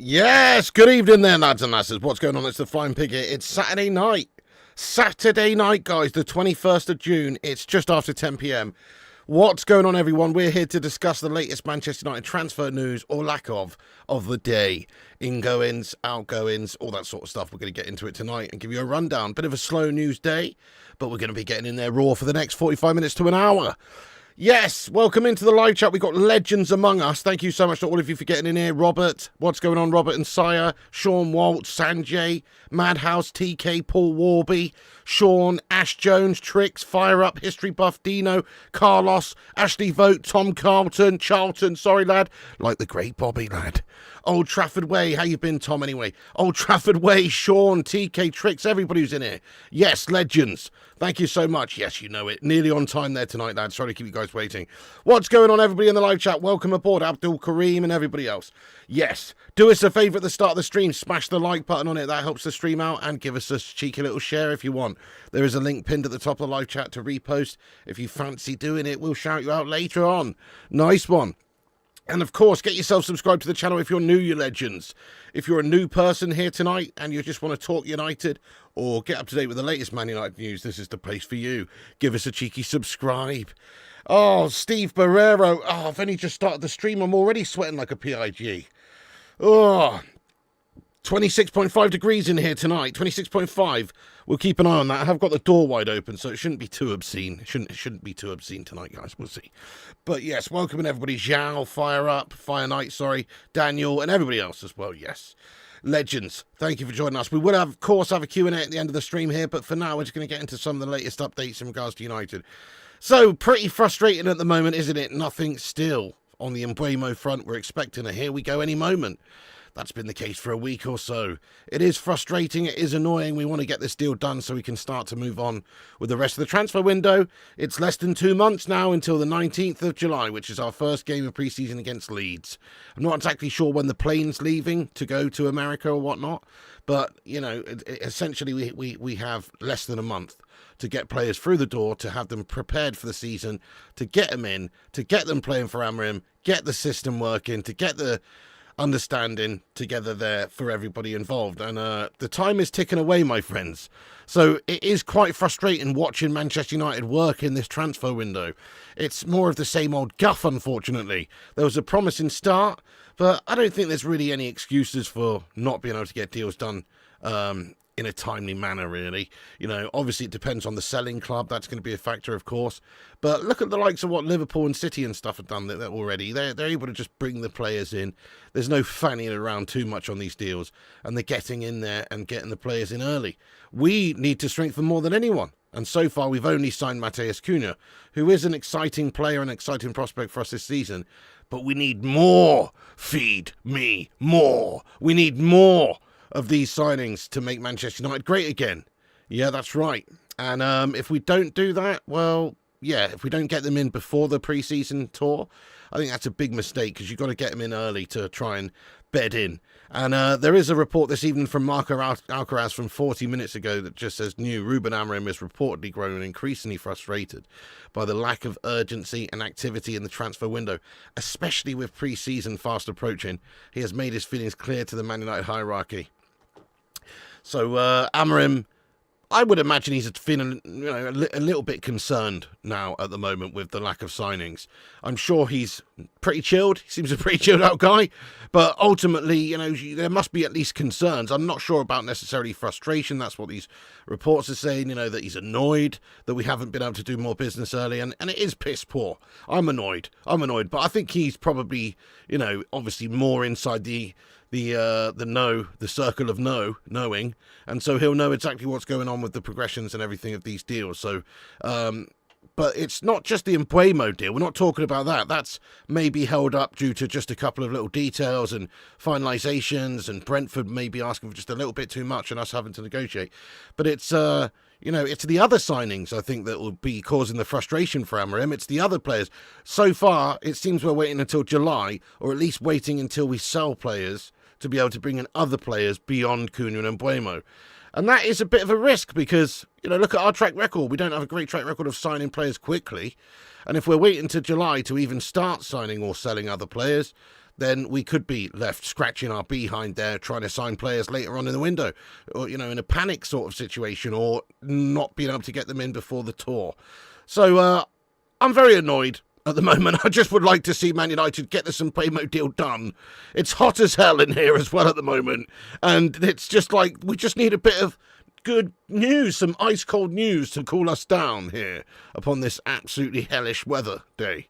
Yes, good evening there, lads and lasses. What's going on? It's the Flying Pig here. It's Saturday night. Saturday night, guys, the 21st of June. It's just after 10 p.m. What's going on, everyone? We're here to discuss the latest Manchester United transfer news, or lack of the day. Ingoings, outgoings, all that sort of stuff. We're going to get into it tonight and give you a rundown. Bit of a slow news day, but we're going to be getting in there raw for the next 45 minutes to an hour. Yes, welcome into the live chat. We've got legends among us. Thank you so much to all of you for getting in here. Robert, what's going on? Robert and Sire, Sean Walt, Sanjay, Madhouse, TK, Paul Warby, Sean, Ash Jones, Tricks, Fire Up, History Buff, Dino, Carlos, Ashley Vote, Tom Charlton, sorry lad, like the great Bobby lad. Old Trafford Way, how you been, Tom, anyway? Old Trafford Way, Sean, TK, Tricks, everybody who's in here. Yes, legends. Thank you so much. Yes, you know it. Nearly on time there tonight, lads. Sorry to keep you guys waiting. What's going on, everybody in the live chat? Welcome aboard, Abdul Kareem and everybody else. Yes, do us a favour at the start of the stream. Smash the like button on it. That helps the stream out. And give us a cheeky little share if you want. There is a link pinned at the top of the live chat to repost. If you fancy doing it, we'll shout you out later on. Nice one. And of course, get yourself subscribed to the channel if you're new, you legends. If you're a new person here tonight and you just want to talk United or get up to date with the latest Man United news, this is the place for you. Give us a cheeky subscribe. Oh, Steve Barrero. Oh, I've only just started the stream. I'm already sweating like a PIG. Oh, 26.5 degrees in here tonight. 26.5. We'll keep an eye on that. I have got the door wide open, so it shouldn't be too obscene. It shouldn't be too obscene tonight, guys. We'll see. But yes, welcome everybody. Zhao, Fire Up, Fire Knight, sorry, Daniel, and everybody else as well. Yes. Legends, thank you for joining us. We will, of course, have a Q&A at the end of the stream here, but for now, we're just going to get into some of the latest updates in regards to United. So, pretty frustrating at the moment, isn't it? Nothing still on the Mbuemo front. We're expecting a here we go any moment. That's been the case for a week or so. It is frustrating. It is annoying. We want to get this deal done so we can start to move on with the rest of the transfer window. It's less than 2 months now until the 19th of July, which is our first game of pre-season against Leeds. I'm not exactly sure when the plane's leaving to go to America or whatnot, but, you know, essentially we have less than a month to get players through the door, to have them prepared for the season, to get them in, to get them playing for Amorim, get the system working, to get the understanding together there for everybody involved. And the time is ticking away, my friends. So it is quite frustrating watching Manchester United work in this transfer window. It's more of the same old guff, unfortunately. There was a promising start, but I don't think there's really any excuses for not being able to get deals done in a timely manner, really. You know, obviously it depends on the selling club. That's going to be a factor, of course. But look at the likes of what Liverpool and City and stuff have done that already. They're able to just bring the players in. There's no fanning around too much on these deals. And they're getting in there and getting the players in early. We need to strengthen more than anyone. And so far, we've only signed Matheus Cunha, who is an exciting player, an exciting prospect for us this season. But we need more. Feed me more. We need more of these signings to make Manchester United great again. Yeah, that's right. And if we don't do that, well, yeah, if we don't get them in before the pre-season tour, I think that's a big mistake, because you've got to get them in early to try and bed in. And there is a report this evening from Marco Alcaraz from 40 minutes ago that just says Ruben Amorim is reportedly grown increasingly frustrated by the lack of urgency and activity in the transfer window, especially with pre-season fast approaching. He has made his feelings clear to the Man United hierarchy. So Amorim, I would imagine he's feeling, you know, a little bit concerned now at the moment with the lack of signings. I'm sure he's pretty chilled. He seems a pretty chilled out guy. But ultimately, you know, there must be at least concerns. I'm not sure about necessarily frustration. That's what these reports are saying, you know, that he's annoyed that we haven't been able to do more business early. And it is piss poor. I'm annoyed. But I think he's probably, you know, obviously more inside the circle of knowing, and so he'll know exactly what's going on with the progressions and everything of these deals. So, but it's not just the Mbuemo deal. We're not talking about that. That's maybe held up due to just a couple of little details and finalisations, and Brentford maybe asking for just a little bit too much and us having to negotiate. But it's you know, it's the other signings, I think, that will be causing the frustration for Amorim. It's the other players. So far, it seems we're waiting until July, or at least waiting until we sell players to be able to bring in other players beyond Cunha and Mbuemo. And that is a bit of a risk because, you know, look at our track record. We don't have a great track record of signing players quickly. And if we're waiting to July to even start signing or selling other players, then we could be left scratching our behind there, trying to sign players later on in the window, or, you know, in a panic sort of situation, or not being able to get them in before the tour. So I'm very annoyed at the moment. I just would like to see Man United get the Mbuemo deal done. It's hot as hell in here as well at the moment, and it's just like we just need a bit of good news, some ice cold news to cool us down here upon this absolutely hellish weather day.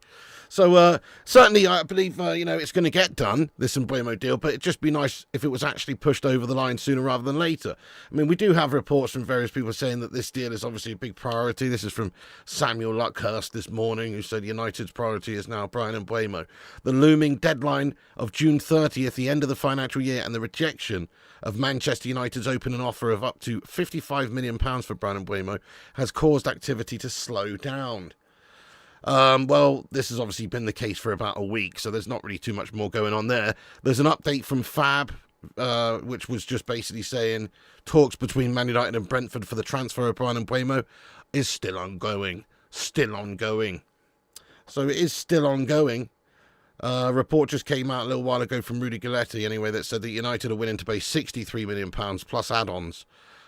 So certainly I believe, it's going to get done, this Mbuemo deal, but it'd just be nice if it was actually pushed over the line sooner rather than later. I mean, we do have reports from various people saying that this deal is obviously a big priority. This is from Samuel Luckhurst this morning, who said United's priority is now Bryan Mbeumo. The looming deadline of June 30th, the end of the financial year, and the rejection of Manchester United's opening offer of up to £55 million for Bryan Mbeumo has caused activity to slow down. Well, this has obviously been the case for about a week, so there's not really too much more going on there. There's an update from Fab, which was just basically saying talks between Man United and Brentford for the transfer of Bryan Mbeumo is still ongoing. Still ongoing. So it is still ongoing. A report just came out a little while ago from Rudy Galletti, anyway, that said that United are willing to pay £63 million plus add-ons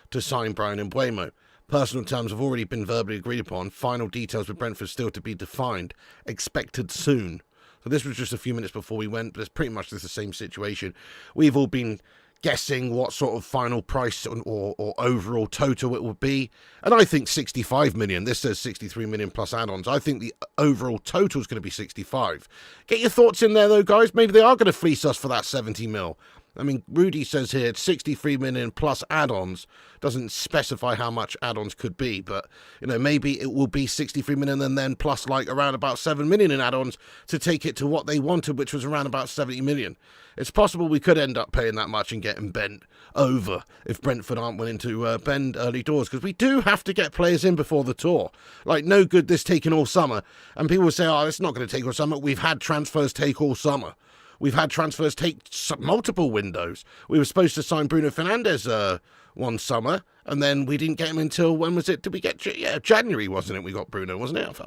to sign Bryan Mbeumo. Personal terms have already been verbally agreed upon. Final details with Brentford still to be defined. Expected soon. So this was just a few minutes before we went, but it's pretty much the same situation. We've all been guessing what sort of final price or overall total it will be. And I think 65 million. This says 63 million plus add-ons. I think the overall total is going to be 65. Get your thoughts in there, though, guys. Maybe they are going to fleece us for that 70 mil. I mean, Rudy says here it's 63 million plus add-ons. Doesn't specify how much add-ons could be, but, maybe it will be 63 million and then plus like around about 7 million in add-ons to take it to what they wanted, which was around about 70 million. It's possible we could end up paying that much and getting bent over if Brentford aren't willing to bend early doors, because we do have to get players in before the tour. Like, no good this taking all summer. And people will say, oh, it's not going to take all summer. We've had transfers take all summer. We've had transfers take multiple windows. We were supposed to sign Bruno Fernandes one summer, and then we didn't get him until, when was it? Did we get, January, wasn't it? We got Bruno, wasn't it?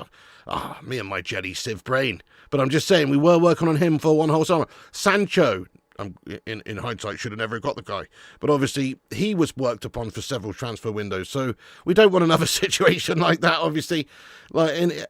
Me and my Jelly Civ brain. But I'm just saying, we were working on him for one whole summer. Sancho, in hindsight, should have never got the guy. But obviously, he was worked upon for several transfer windows. So we don't want another situation like that, obviously.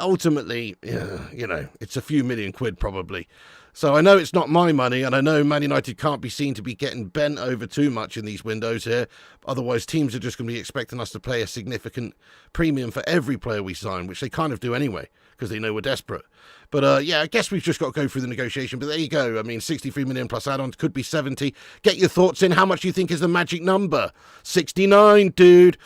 Ultimately, it's a few million quid probably. So I know it's not my money, and I know Man United can't be seen to be getting bent over too much in these windows here. Otherwise, teams are just going to be expecting us to pay a significant premium for every player we sign, which they kind of do anyway, because they know we're desperate. But I guess we've just got to go through the negotiation. But there you go. I mean, 63 million plus add-ons, could be 70. Get your thoughts in. How much do you think is the magic number? 69, dude.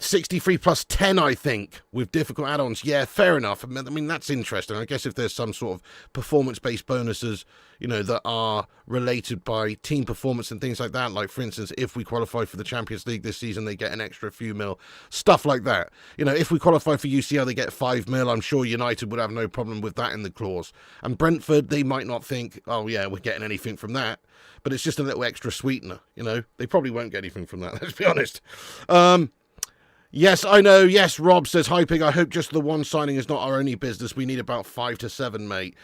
63 plus 10, I think, with difficult add-ons. Yeah, fair enough. I mean, that's interesting. I guess if there's some sort of performance-based bonuses, that are related by team performance and things like that, like, for instance, if we qualify for the Champions League this season, they get an extra few mil, stuff like that. If we qualify for UCL, they get 5 mil. I'm sure United would have no problem with that in the clause. And Brentford, they might not think, oh, yeah, we're getting anything from that. But it's just a little extra sweetener, They probably won't get anything from that, let's be honest. Yes, I know. Yes, Rob says, hi, Pig. I hope just the one signing is not our only business. We need about 5 to 7, mate.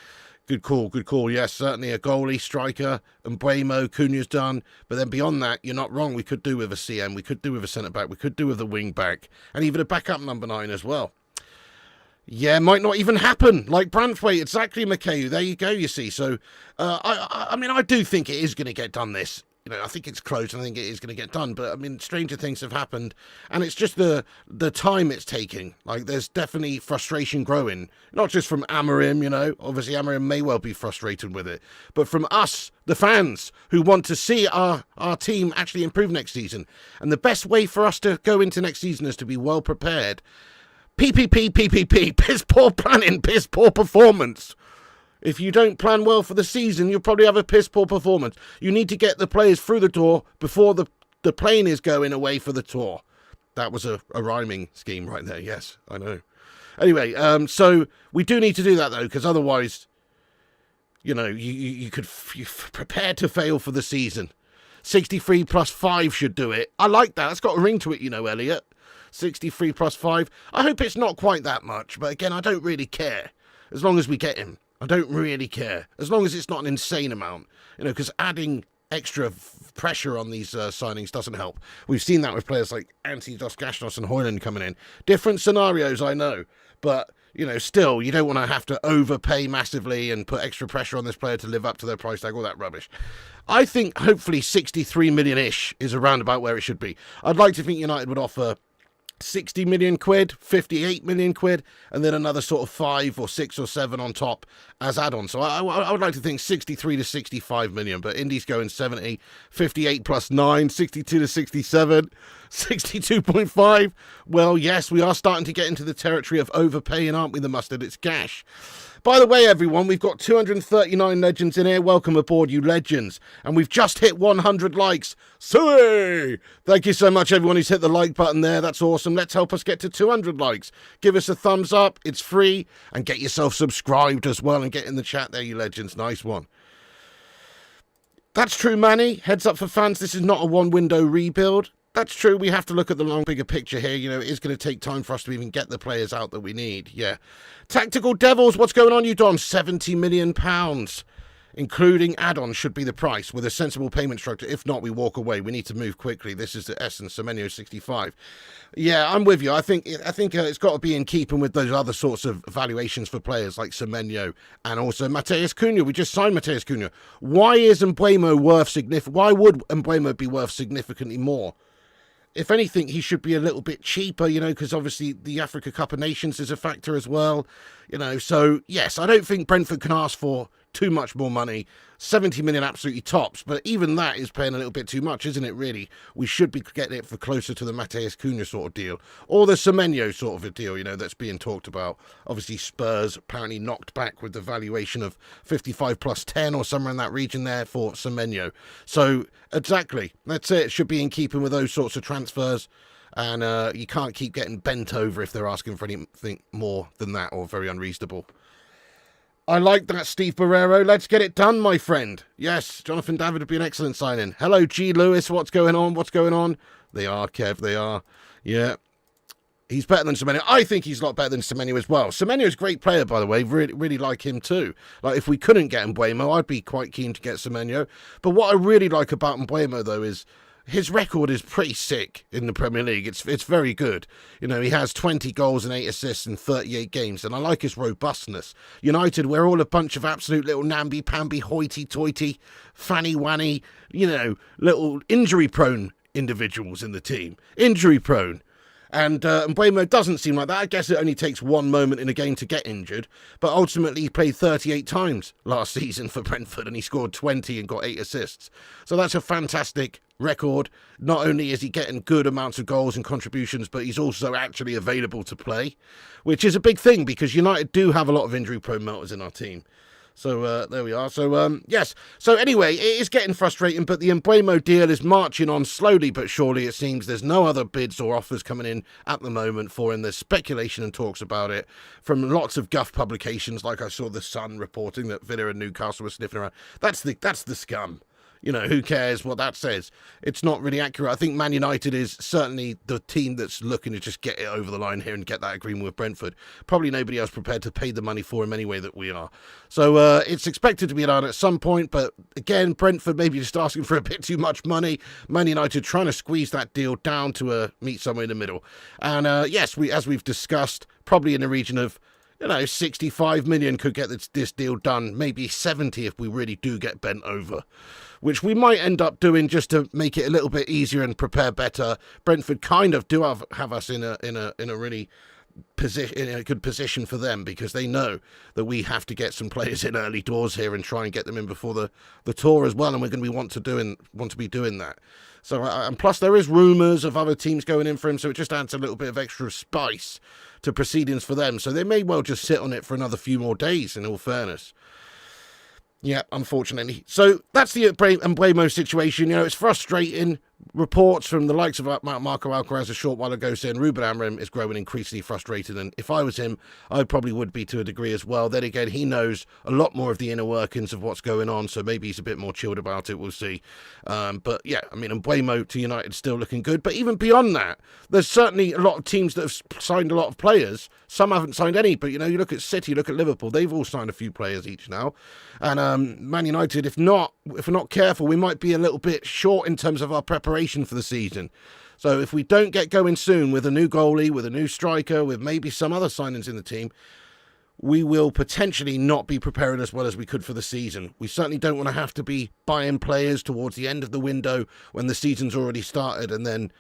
Good call, good call. Yes, certainly a goalie, striker, and Mbuemo, Cunha's done. But then beyond that, you're not wrong. We could do with a CM. We could do with a centre-back. We could do with a wing-back. And even a backup number 9 as well. Yeah, might not even happen. Like Brantwaite, exactly, McKay. There you go, you see. So, I mean, I do think it is going to get done, this. I think it's close, and I think it is going to get done. But, I mean, stranger things have happened. And it's just the time it's taking. Like, there's definitely frustration growing. Not just from Amorim, Obviously, Amorim may well be frustrated with it. But from us, the fans, who want to see our team actually improve next season. And the best way for us to go into next season is to be well prepared. PPP, piss poor planning, piss poor performance. If you don't plan well for the season, you'll probably have a piss poor performance. You need to get the players through the door before the plane is going away for the tour. That was a rhyming scheme right there. Yes, I know. Anyway, so we do need to do that, though, because otherwise, you could prepare to fail for the season. 63 plus 5 should do it. I like that. It's got a ring to it, Elliot. 63 plus 5. I hope it's not quite that much, but again, I don't really care. As long as we get him. I don't really care, as long as it's not an insane amount, because adding extra pressure on these signings doesn't help. We've seen that with players like Antti Dos and Hojlund coming in. Different scenarios, I know, but still, you don't want to have to overpay massively and put extra pressure on this player to live up to their price tag, all that rubbish. I think hopefully 63 million-ish is around about where it should be. I'd like to think United would offer 60 million quid, 58 million quid, and then another sort of 5 or 6 or 7 on top as add-on. So I would like to think 63 to 65 million, but Indy's going 70, 58 plus 9, 62 to 67, 62.5. Well, yes, we are starting to get into the territory of overpaying, aren't we, the mustard? It's cash. By the way, everyone, we've got 239 legends in here. Welcome aboard, you legends. And we've just hit 100 likes. Sweet! Thank you so much, everyone who's hit the like button there. That's awesome. Let's help us get to 200 likes. Give us a thumbs up. It's free. And get yourself subscribed as well and get in the chat there, you legends. Nice one. That's true, Manny. Heads up for fans, this is not a one-window rebuild. That's true. We have to look at the long, bigger picture here. It is going to take time for us to even get the players out that we need. Yeah. Tactical Devils, what's going on, you Dom? £70 million, including add-ons, should be the price with a sensible payment structure. If not, we walk away. We need to move quickly. This is the essence. Semenyo 65. Yeah, I'm with you. I think it's got to be in keeping with those other sorts of valuations for players like Semenyo and also Matheus Cunha. We just signed Matheus Cunha. Why is Mbuemo worth significant? Why would Mbuemo be worth significantly more? If anything, he should be a little bit cheaper, because obviously the Africa Cup of Nations is a factor as well, So, yes, I don't think Brentford can ask for too much more money. 70 million absolutely tops, but even that is paying a little bit too much, isn't it, really? We should be getting it for closer to the Matheus Cunha sort of deal, or the Semenyo sort of a deal, that's being talked about. Obviously, Spurs apparently knocked back with the valuation of 55 plus 10 or somewhere in that region there for Semenyo. So, exactly, that's it. It should be in keeping with those sorts of transfers, and you can't keep getting bent over if they're asking for anything more than that or very unreasonable. I like that, Steve Barrero. Let's get it done, my friend. Yes, Jonathan David would be an excellent sign-in. Hello, G. Lewis. What's going on? What's going on? They are, Kev. They are. Yeah. He's better than Semenyo. I think he's a lot better than Semenyo as well. Semenyo's a great player, by the way. Really, really like him too. Like, if we couldn't get Mbuemo, I'd be quite keen to get Semenyo. But what I really like about Mbuemo, though, is his record is pretty sick in the Premier League. It's very good. He has 20 goals and 8 assists in 38 games, and I like his robustness. United, we're all a bunch of absolute little namby-pamby, hoity-toity, fanny-wanny, little injury-prone individuals in the team. Injury-prone. And Mbuemo doesn't seem like that. I guess it only takes one moment in a game to get injured. But ultimately, he played 38 times last season for Brentford, and he scored 20 and got 8 assists. So that's a fantastic record. Not only is he getting good amounts of goals and contributions, but he's also actually available to play, which is a big thing because United do have a lot of injury-prone melters in our team. So there we are. So, yes. So anyway, it is getting frustrating, but the Mbuemo deal is marching on slowly but surely, it seems. There's no other bids or offers coming in at the moment for him. There's speculation and talks about it from lots of guff publications, like I saw The Sun reporting that Villa and Newcastle were sniffing around. That's the scum. Who cares what that says? It's not really accurate. I think Man United is certainly the team that's looking to just get it over the line here and get that agreement with Brentford. Probably nobody else prepared to pay the money for him anyway that we are. So it's expected to be done at some point, but again, Brentford maybe just asking for a bit too much money. Man United trying to squeeze that deal down to meet somewhere in the middle. And yes, as we've discussed, probably in the region of 65 million could get this deal done. Maybe 70 if we really do get bent over, which we might end up doing just to make it a little bit easier and prepare better. Brentford kind of do have us in a really in a good position for them because they know that we have to get some players in early doors here and try and get them in before the tour as well, and we're going to want to be doing that. So and plus there is rumours of other teams going in for him, so it just adds a little bit of extra spice to proceedings for them. So they may well just sit on it for another few more days, in all fairness. Yeah, unfortunately. So that's the Mbuemo situation. It's frustrating. reports from the likes of Marco Alcaraz a short while ago saying Ruben Amorim is growing increasingly frustrated, and if I was him, I probably would be to a degree as well. Then again, he knows a lot more of the inner workings of what's going on, so maybe he's a bit more chilled about it. We'll see. But yeah, I mean, Mbuemo to United still looking good. But even beyond that, there's certainly a lot of teams that have signed a lot of players. Some haven't signed any, but you look at City, look at Liverpool, they've all signed a few players each now. And Man United, if we're not careful, we might be a little bit short in terms of our preparation for the season. So if we don't get going soon with a new goalie, with a new striker, with maybe some other signings in the team, we will potentially not be preparing as well as we could for the season. We certainly don't want to have to be buying players towards the end of the window when the season's already started and then,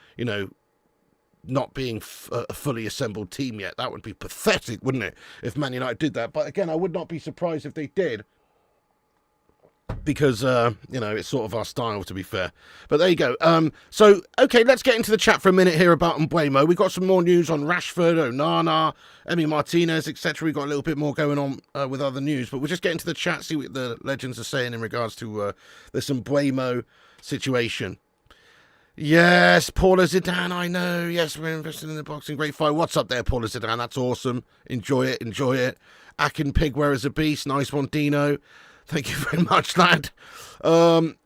not being a fully assembled team yet. That would be pathetic, wouldn't it, if Man United did that? But again, I would not be surprised if they did, because, it's sort of our style, to be fair. But there you go. So, okay, let's get into the chat for a minute here about Mbuemo. We've got some more news on Rashford, Onana, Martinez, etc. We've got a little bit more going on with other news, but we'll just get into the chat, see what the legends are saying in regards to this Mbuemo situation. Yes, Paula Zidane, I know. Yes, we're invested in the boxing. Great fight. What's up there, Paula Zidane? That's awesome. Enjoy it. Akin Pig, where is a beast? Nice one, Dino. Thank you very much, lad.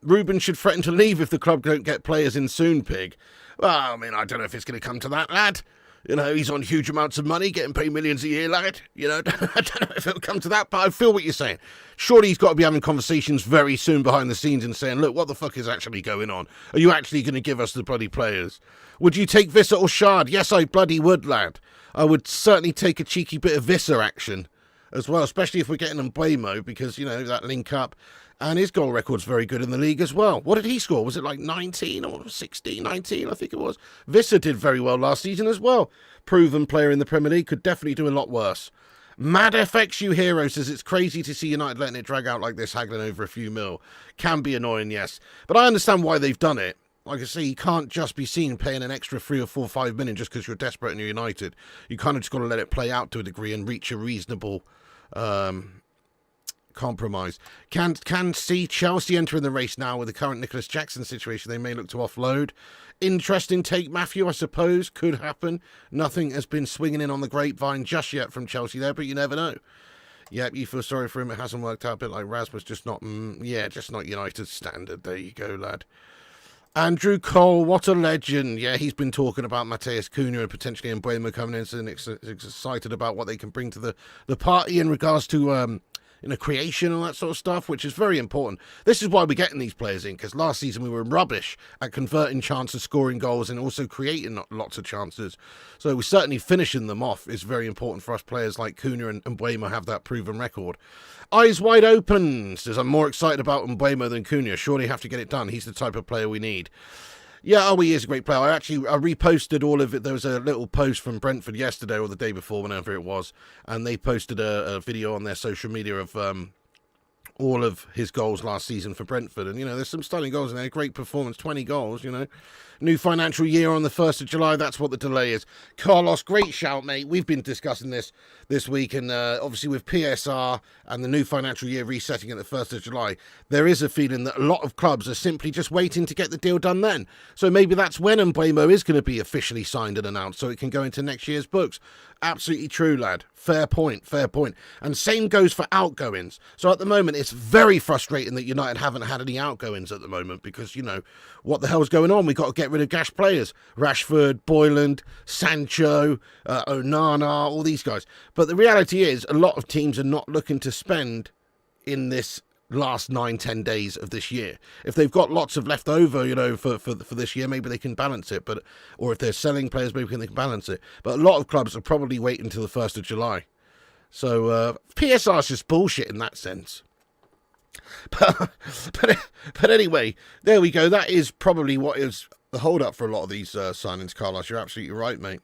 Ruben should threaten to leave if the club don't get players in soon, Pig. Well, I mean, I don't know if it's going to come to that, lad. He's on huge amounts of money, getting paid millions a year, lad. I don't know if it'll come to that, but I feel what you're saying. Surely he's got to be having conversations very soon behind the scenes and saying, look, what the fuck is actually going on? Are you actually going to give us the bloody players? Would you take Visser or Shard? Yes, I bloody would, lad. I would certainly take a cheeky bit of Visser action as well, especially if we're getting Mbuemo, because, that link up. And his goal record's very good in the league as well. What did he score? Was it like 19 or 16, 19, I think it was? Visser did very well last season as well. Proven player in the Premier League, could definitely do a lot worse. Mad FXU Hero says it's crazy to see United letting it drag out like this, haggling over a few mil. Can be annoying, yes. But I understand why they've done it. Like I say, you can't just be seen paying an extra 3 or 4 or 5 million just because you're desperate and you're United. You kind of just got to let it play out to a degree and reach a reasonable compromise. Can see Chelsea entering the race now with the current Nicholas Jackson situation. They may look to offload. Interesting take, Matthew, I suppose. Could happen. Nothing has been swinging in on the grapevine just yet from Chelsea there, but you never know. Yep, you feel sorry for him. It hasn't worked out a bit like Rasmus, just not United standard. There you go, lad. Andrew Cole, what a legend. Yeah, he's been talking about Mateus Cunha and potentially Mbuemo coming in, and excited about what they can bring to the party in regards to creation and that sort of stuff, which is very important. This is why we're getting these players in, because last season we were rubbish at converting chances, scoring goals, and also creating lots of chances. So we're certainly finishing them off is very important for us. Players like Cunha and Mbuemo have that proven record. Eyes wide open says, I'm more excited about Mbuemo than Cunha. Surely have to get it done. He's the type of player we need. Yeah, he is a great player. I reposted all of it. There was a little post from Brentford yesterday or the day before, whenever it was, and they posted a video on their social media of all of his goals last season for Brentford. And, there's some stunning goals in there. Great performance, 20 goals, New financial year on the 1st of July. That's what the delay is. Carlos, great shout, mate. We've been discussing this week, and obviously with PSR and the new financial year resetting at the 1st of July, there is a feeling that a lot of clubs are simply just waiting to get the deal done then. So maybe that's when Mbuemo is going to be officially signed and announced, so it can go into next year's books. Absolutely true, lad. Fair point. And same goes for outgoings. So at the moment, it's very frustrating that United haven't had any outgoings at the moment because, what the hell's going on? We've got to get rid of gash players. Rashford, Hojlund, Sancho, Onana, all these guys. But the reality is, a lot of teams are not looking to spend in this last 9-10 days of this year. If they've got lots of left over, for this year, maybe they can balance it. Or if they're selling players, maybe they can balance it. But a lot of clubs are probably waiting until the 1st of July. So PSR is just bullshit in that sense. But anyway, there we go. That is probably what is the hold up for a lot of these signings, Carlos. You're absolutely right, mate.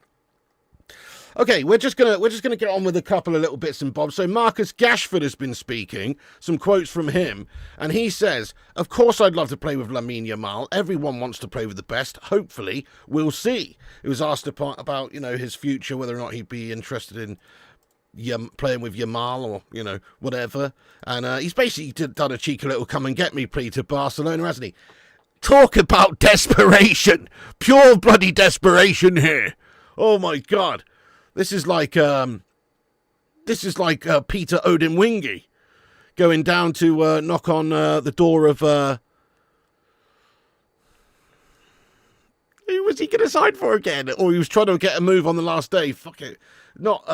Okay, we're just gonna get on with a couple of little bits and bobs. So Marcus Rashford has been speaking, some quotes from him, and he says, "Of course I'd love to play with Lamine Yamal. Everyone wants to play with the best. Hopefully, we'll see." He was asked about his future, whether or not he'd be interested in playing with Yamal or whatever, and he's basically done a cheeky little come and get me plea to Barcelona, hasn't he? Talk about desperation. Pure bloody desperation here. Oh my God. This is like Peter Odemwingie going down to knock on the door of who was he going to sign for again? Or he was trying to get a move on the last day. Fuck it. Not,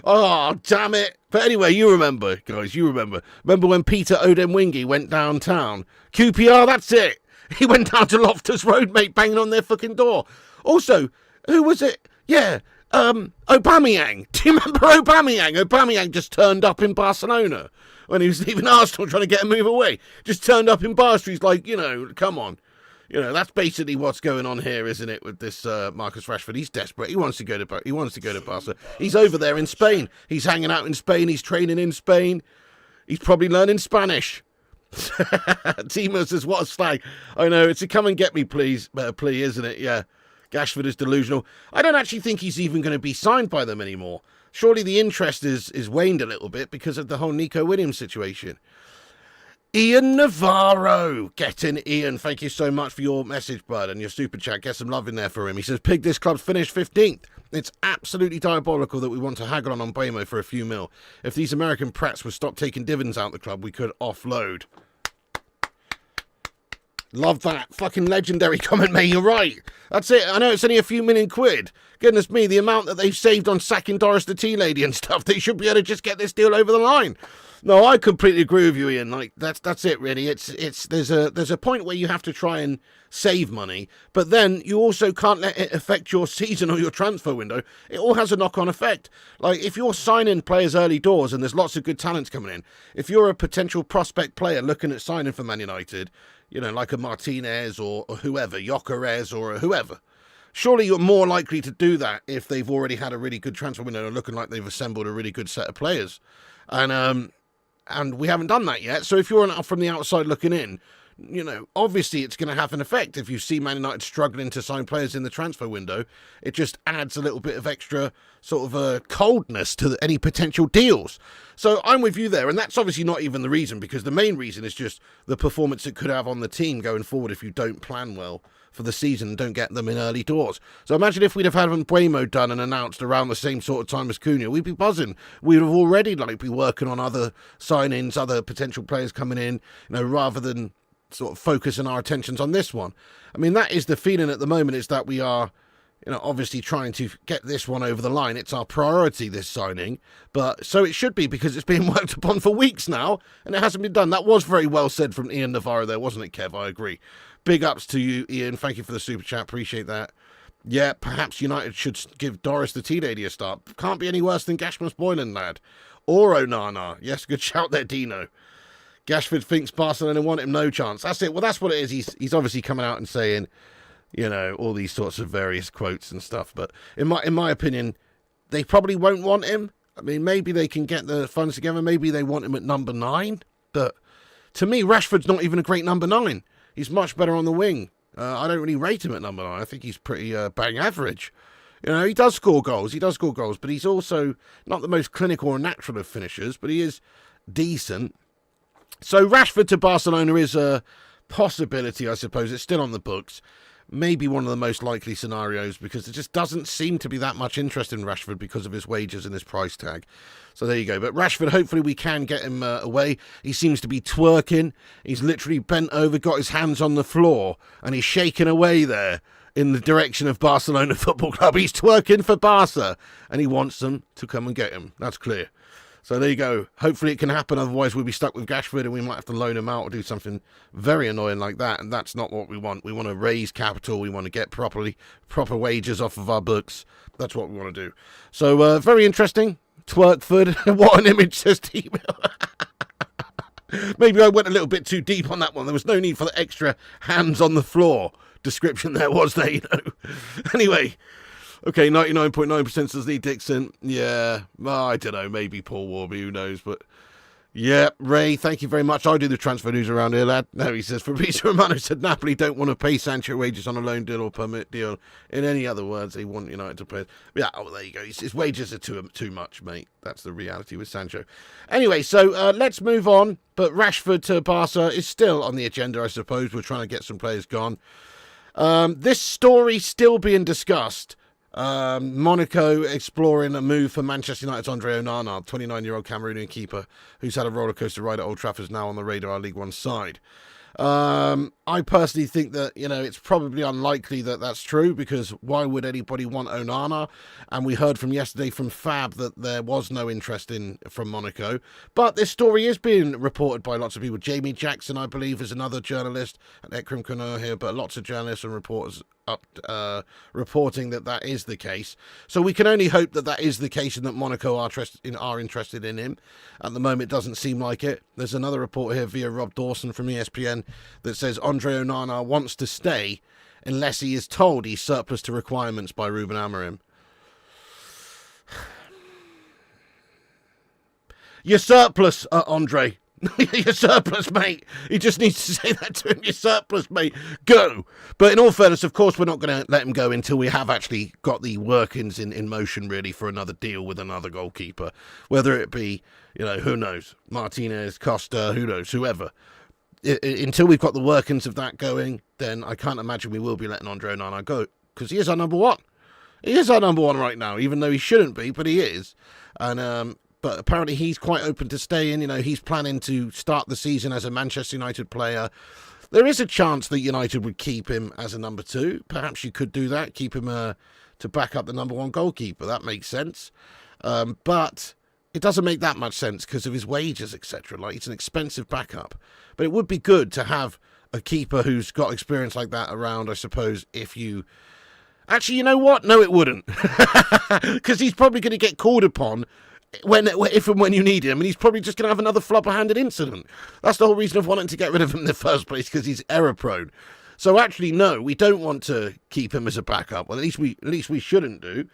oh, damn it. But anyway, you remember, guys, you remember. Remember when Peter Odemwingie went downtown? QPR, that's it. He went down to Loftus Road, mate, banging on their fucking door. Also, who was it? Yeah, Aubameyang. Do you remember Aubameyang? Aubameyang just turned up in Barcelona when he was leaving Arsenal trying to get a move away. Just turned up in Bar Street, like, come on. That's basically what's going on here, isn't it, with this Marcus Rashford? He's desperate. He wants to go to Barca. He's over there in Spain. He's hanging out in Spain. He's training in Spain. He's probably learning Spanish. Timo says, what a slag. I know, it's a come and get me, please, plea, isn't it? Yeah. Rashford is delusional. I don't actually think he's even going to be signed by them anymore. Surely the interest is waned a little bit because of the whole Nico Williams situation. Ian Navarro. Get in, Ian. Thank you so much for your message, bud, and your super chat. Get some love in there for him. He says, Pig, this club's finished 15th. It's absolutely diabolical that we want to haggle on Mbuemo for a few mil. If these American prats would stop taking dividends out the club, we could offload. Love that. Fucking legendary comment, mate. You're right. That's it. I know it's only a few million quid. Goodness me, the amount that they've saved on sacking Doris the Tea Lady and stuff, they should be able to just get this deal over the line. No, I completely agree with you, Ian. Like that's it, really. There's a point where you have to try and save money, but then you also can't let it affect your season or your transfer window. It all has a knock-on effect. Like if you're signing players early doors and there's lots of good talents coming in, if you're a potential prospect player looking at signing for Man United, like a Martinez or whoever, Gyökeres or whoever, surely you're more likely to do that if they've already had a really good transfer window and looking like they've assembled a really good set of players. And we haven't done that yet. So if you're from the outside looking in, obviously it's going to have an effect. If you see Man United struggling to sign players in the transfer window, it just adds a little bit of extra sort of coldness to any potential deals. So I'm with you there. And that's obviously not even the reason, because the main reason is just the performance it could have on the team going forward if you don't plan well for the season and don't get them in early doors. So imagine if we'd have had Mbuemo done and announced around the same sort of time as Cunha, we'd be buzzing. We'd have already be working on other signings, other potential players coming in, rather than sort of focusing our attentions on this one. I mean, that is the feeling at the moment, is that we are, obviously trying to get this one over the line. It's our priority, this signing, but so it should be, because it's been worked upon for weeks now and it hasn't been done. That was very well said from Ian Navarro there, wasn't it, Kev? I agree. Big ups to you, Ian. Thank you for the super chat. Appreciate that. Yeah, perhaps United should give Doris the Tea Lady a start. Can't be any worse than Gashmas Boylan, lad. Or Onana. Yes, good shout there, Dino. Gashford thinks Barcelona want him, no chance. That's it. Well, that's what it is. He's obviously coming out and saying, all these sorts of various quotes and stuff. But in my opinion, they probably won't want him. I mean, maybe they can get the funds together. Maybe they want him at number 9. But to me, Rashford's not even a great number 9. He's much better on the wing. I don't really rate him at number 9. I think he's pretty bang average. He does score goals. But he's also not the most clinical or natural of finishers, but he is decent. So Rashford to Barcelona is a possibility, I suppose. It's still on the books. Maybe one of the most likely scenarios, because there just doesn't seem to be that much interest in Rashford because of his wages and his price tag. So there you go. But Rashford, hopefully we can get him away. He seems to be twerking. He's literally bent over, got his hands on the floor, and he's shaking away there in the direction of Barcelona Football Club. He's twerking for Barca, and he wants them to come and get him. That's clear. So there you go. Hopefully it can happen. Otherwise we'll be stuck with Rashford and we might have to loan him out or do something very annoying like that. And that's not what we want. We want to raise capital. We want to get proper wages off of our books. That's what we want to do. So very interesting. Twerkford. What an image, says Team. Maybe I went a little bit too deep on that one. There was no need for the extra hands on the floor description there, was there? Anyway. Okay, 99.9% says Lee Dixon. Yeah, well, I don't know, maybe Paul Warby, who knows, but Yeah, Ray, thank you very much. I do the transfer news around here, lad. No, he says, Fabrizio Romano said Napoli don't want to pay Sancho wages on a loan deal or permit deal. In any other words, they want United to pay. Yeah, oh, there you go. His wages are too much, mate. That's the reality with Sancho. Anyway, so let's move on. But Rashford to Barca is still on the agenda, I suppose. We're trying to get some players gone. This story still being discussed. Monaco exploring a move for Manchester United's Andre Onana, 29-year-old Cameroonian keeper who's had a rollercoaster ride at Old Trafford, is now on the radar League One side. I personally think that, it's probably unlikely that that's true, because why would anybody want Onana? And we heard from yesterday from Fab that there was no interest from Monaco. But this story is being reported by lots of people. Jamie Jackson, I believe, is another journalist, and Ekram Kano here, but lots of journalists and reporters reporting that is the case. So we can only hope that is the case and that Monaco are interested in him. At the moment, it doesn't seem like it. There's another report here via Rob Dawson from ESPN that says Andre Onana wants to stay unless he is told he's surplus to requirements by Ruben Amorim. You're surplus, Andre. You're surplus, mate. He just needs to say that to him. You're surplus, mate. Go. But in all fairness, of course, we're not going to let him go until we have actually got the workings in motion, really, for another deal with another goalkeeper. Whether it be, who knows, Martinez, Costa, who knows, whoever. Until we've got the workings of that going, then I can't imagine we will be letting Andre Onana go, because he is our number one. He is our number one right now, even though he shouldn't be, but he is. And but apparently he's quite open to staying. He's planning to start the season as a Manchester United player. There is a chance that United would keep him as a number two. Perhaps you could do that, keep him to back up the number one goalkeeper. That makes sense. But it doesn't make that much sense because of his wages, etc. Like, it's an expensive backup. But it would be good to have a keeper who's got experience like that around, I suppose, if you... Actually, you know what? No, it wouldn't. Because he's probably going to get called upon if and when you need him, and he's probably just going to have another flubber-handed incident. That's the whole reason of wanting to get rid of him in the first place, because he's error-prone. So actually, no, we don't want to keep him as a backup. Well, at least we shouldn't do.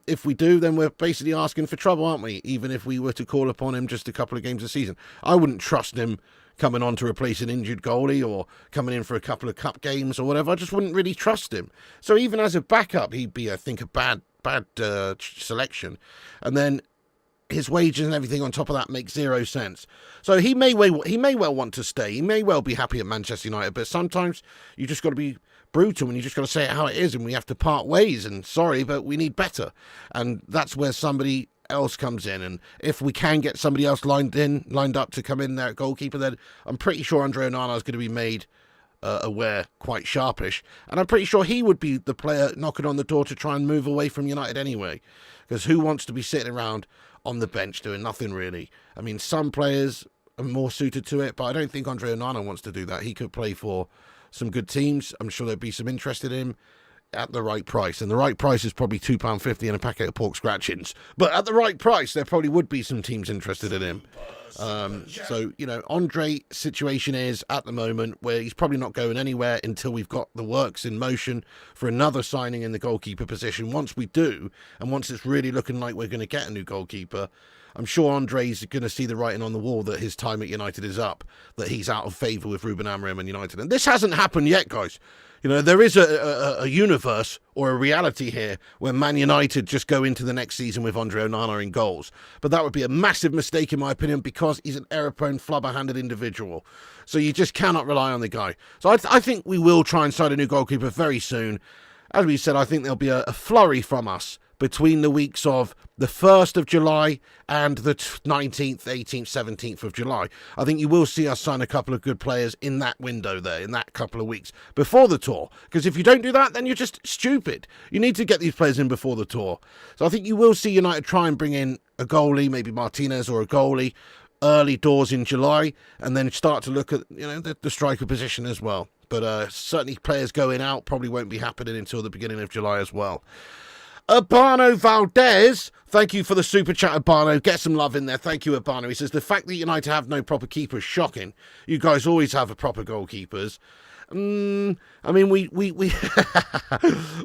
If we do, then we're basically asking for trouble, aren't we? Even if we were to call upon him just a couple of games a season. I wouldn't trust him coming on to replace an injured goalie or coming in for a couple of cup games or whatever. I just wouldn't really trust him. So even as a backup, he'd be, I think, a bad selection. And then his wages and everything on top of that makes zero sense. So he may well want to stay. He may well be happy at Manchester United, but sometimes you just got to be brutal and you just got to say it how it is, and we have to part ways, and sorry, but we need better. And that's where somebody else comes in, and if we can get somebody else lined up to come in there at goalkeeper, then I'm pretty sure Andre Onana is going to be made aware quite sharpish, and I'm pretty sure he would be the player knocking on the door to try and move away from United anyway, because who wants to be sitting around on the bench doing nothing really? I mean, some players are more suited to it, but I don't think Andre Onana wants to do that. He could play for some good teams. I'm sure there'd be some interest in him at the right price, and the right price is probably £2.50 and a packet of pork scratchings, but at the right price there probably would be some teams interested in him. So Andre's situation is at the moment where he's probably not going anywhere until we've got the works in motion for another signing in the goalkeeper position. Once we do, and once it's really looking like we're going to get a new goalkeeper, I'm sure Andre's going to see the writing on the wall that his time at United is up, that he's out of favour with Ruben Amorim and United. And this hasn't happened yet, guys. There is a universe or a reality here where Man United just go into the next season with Andre Onana in goals. But that would be a massive mistake, in my opinion, because he's an error-prone, flubber-handed individual. So you just cannot rely on the guy. So I think we will try and sign a new goalkeeper very soon. As we said, I think there'll be a flurry from us between the weeks of the 1st of July and the 19th, 18th, 17th of July. I think you will see us sign a couple of good players in that window there, in that couple of weeks, before the tour. Because if you don't do that, then you're just stupid. You need to get these players in before the tour. So I think you will see United try and bring in a goalie, maybe Martinez or a goalie, early doors in July, and then start to look at the striker position as well. But certainly players going out probably won't be happening until the beginning of July as well. Urbano Valdez, Thank you for the super chat, Urbano. Get some love in there. Thank you, Urbano. He says, the fact that United have no proper keeper is shocking. You guys always have a proper goalkeepers. I mean, we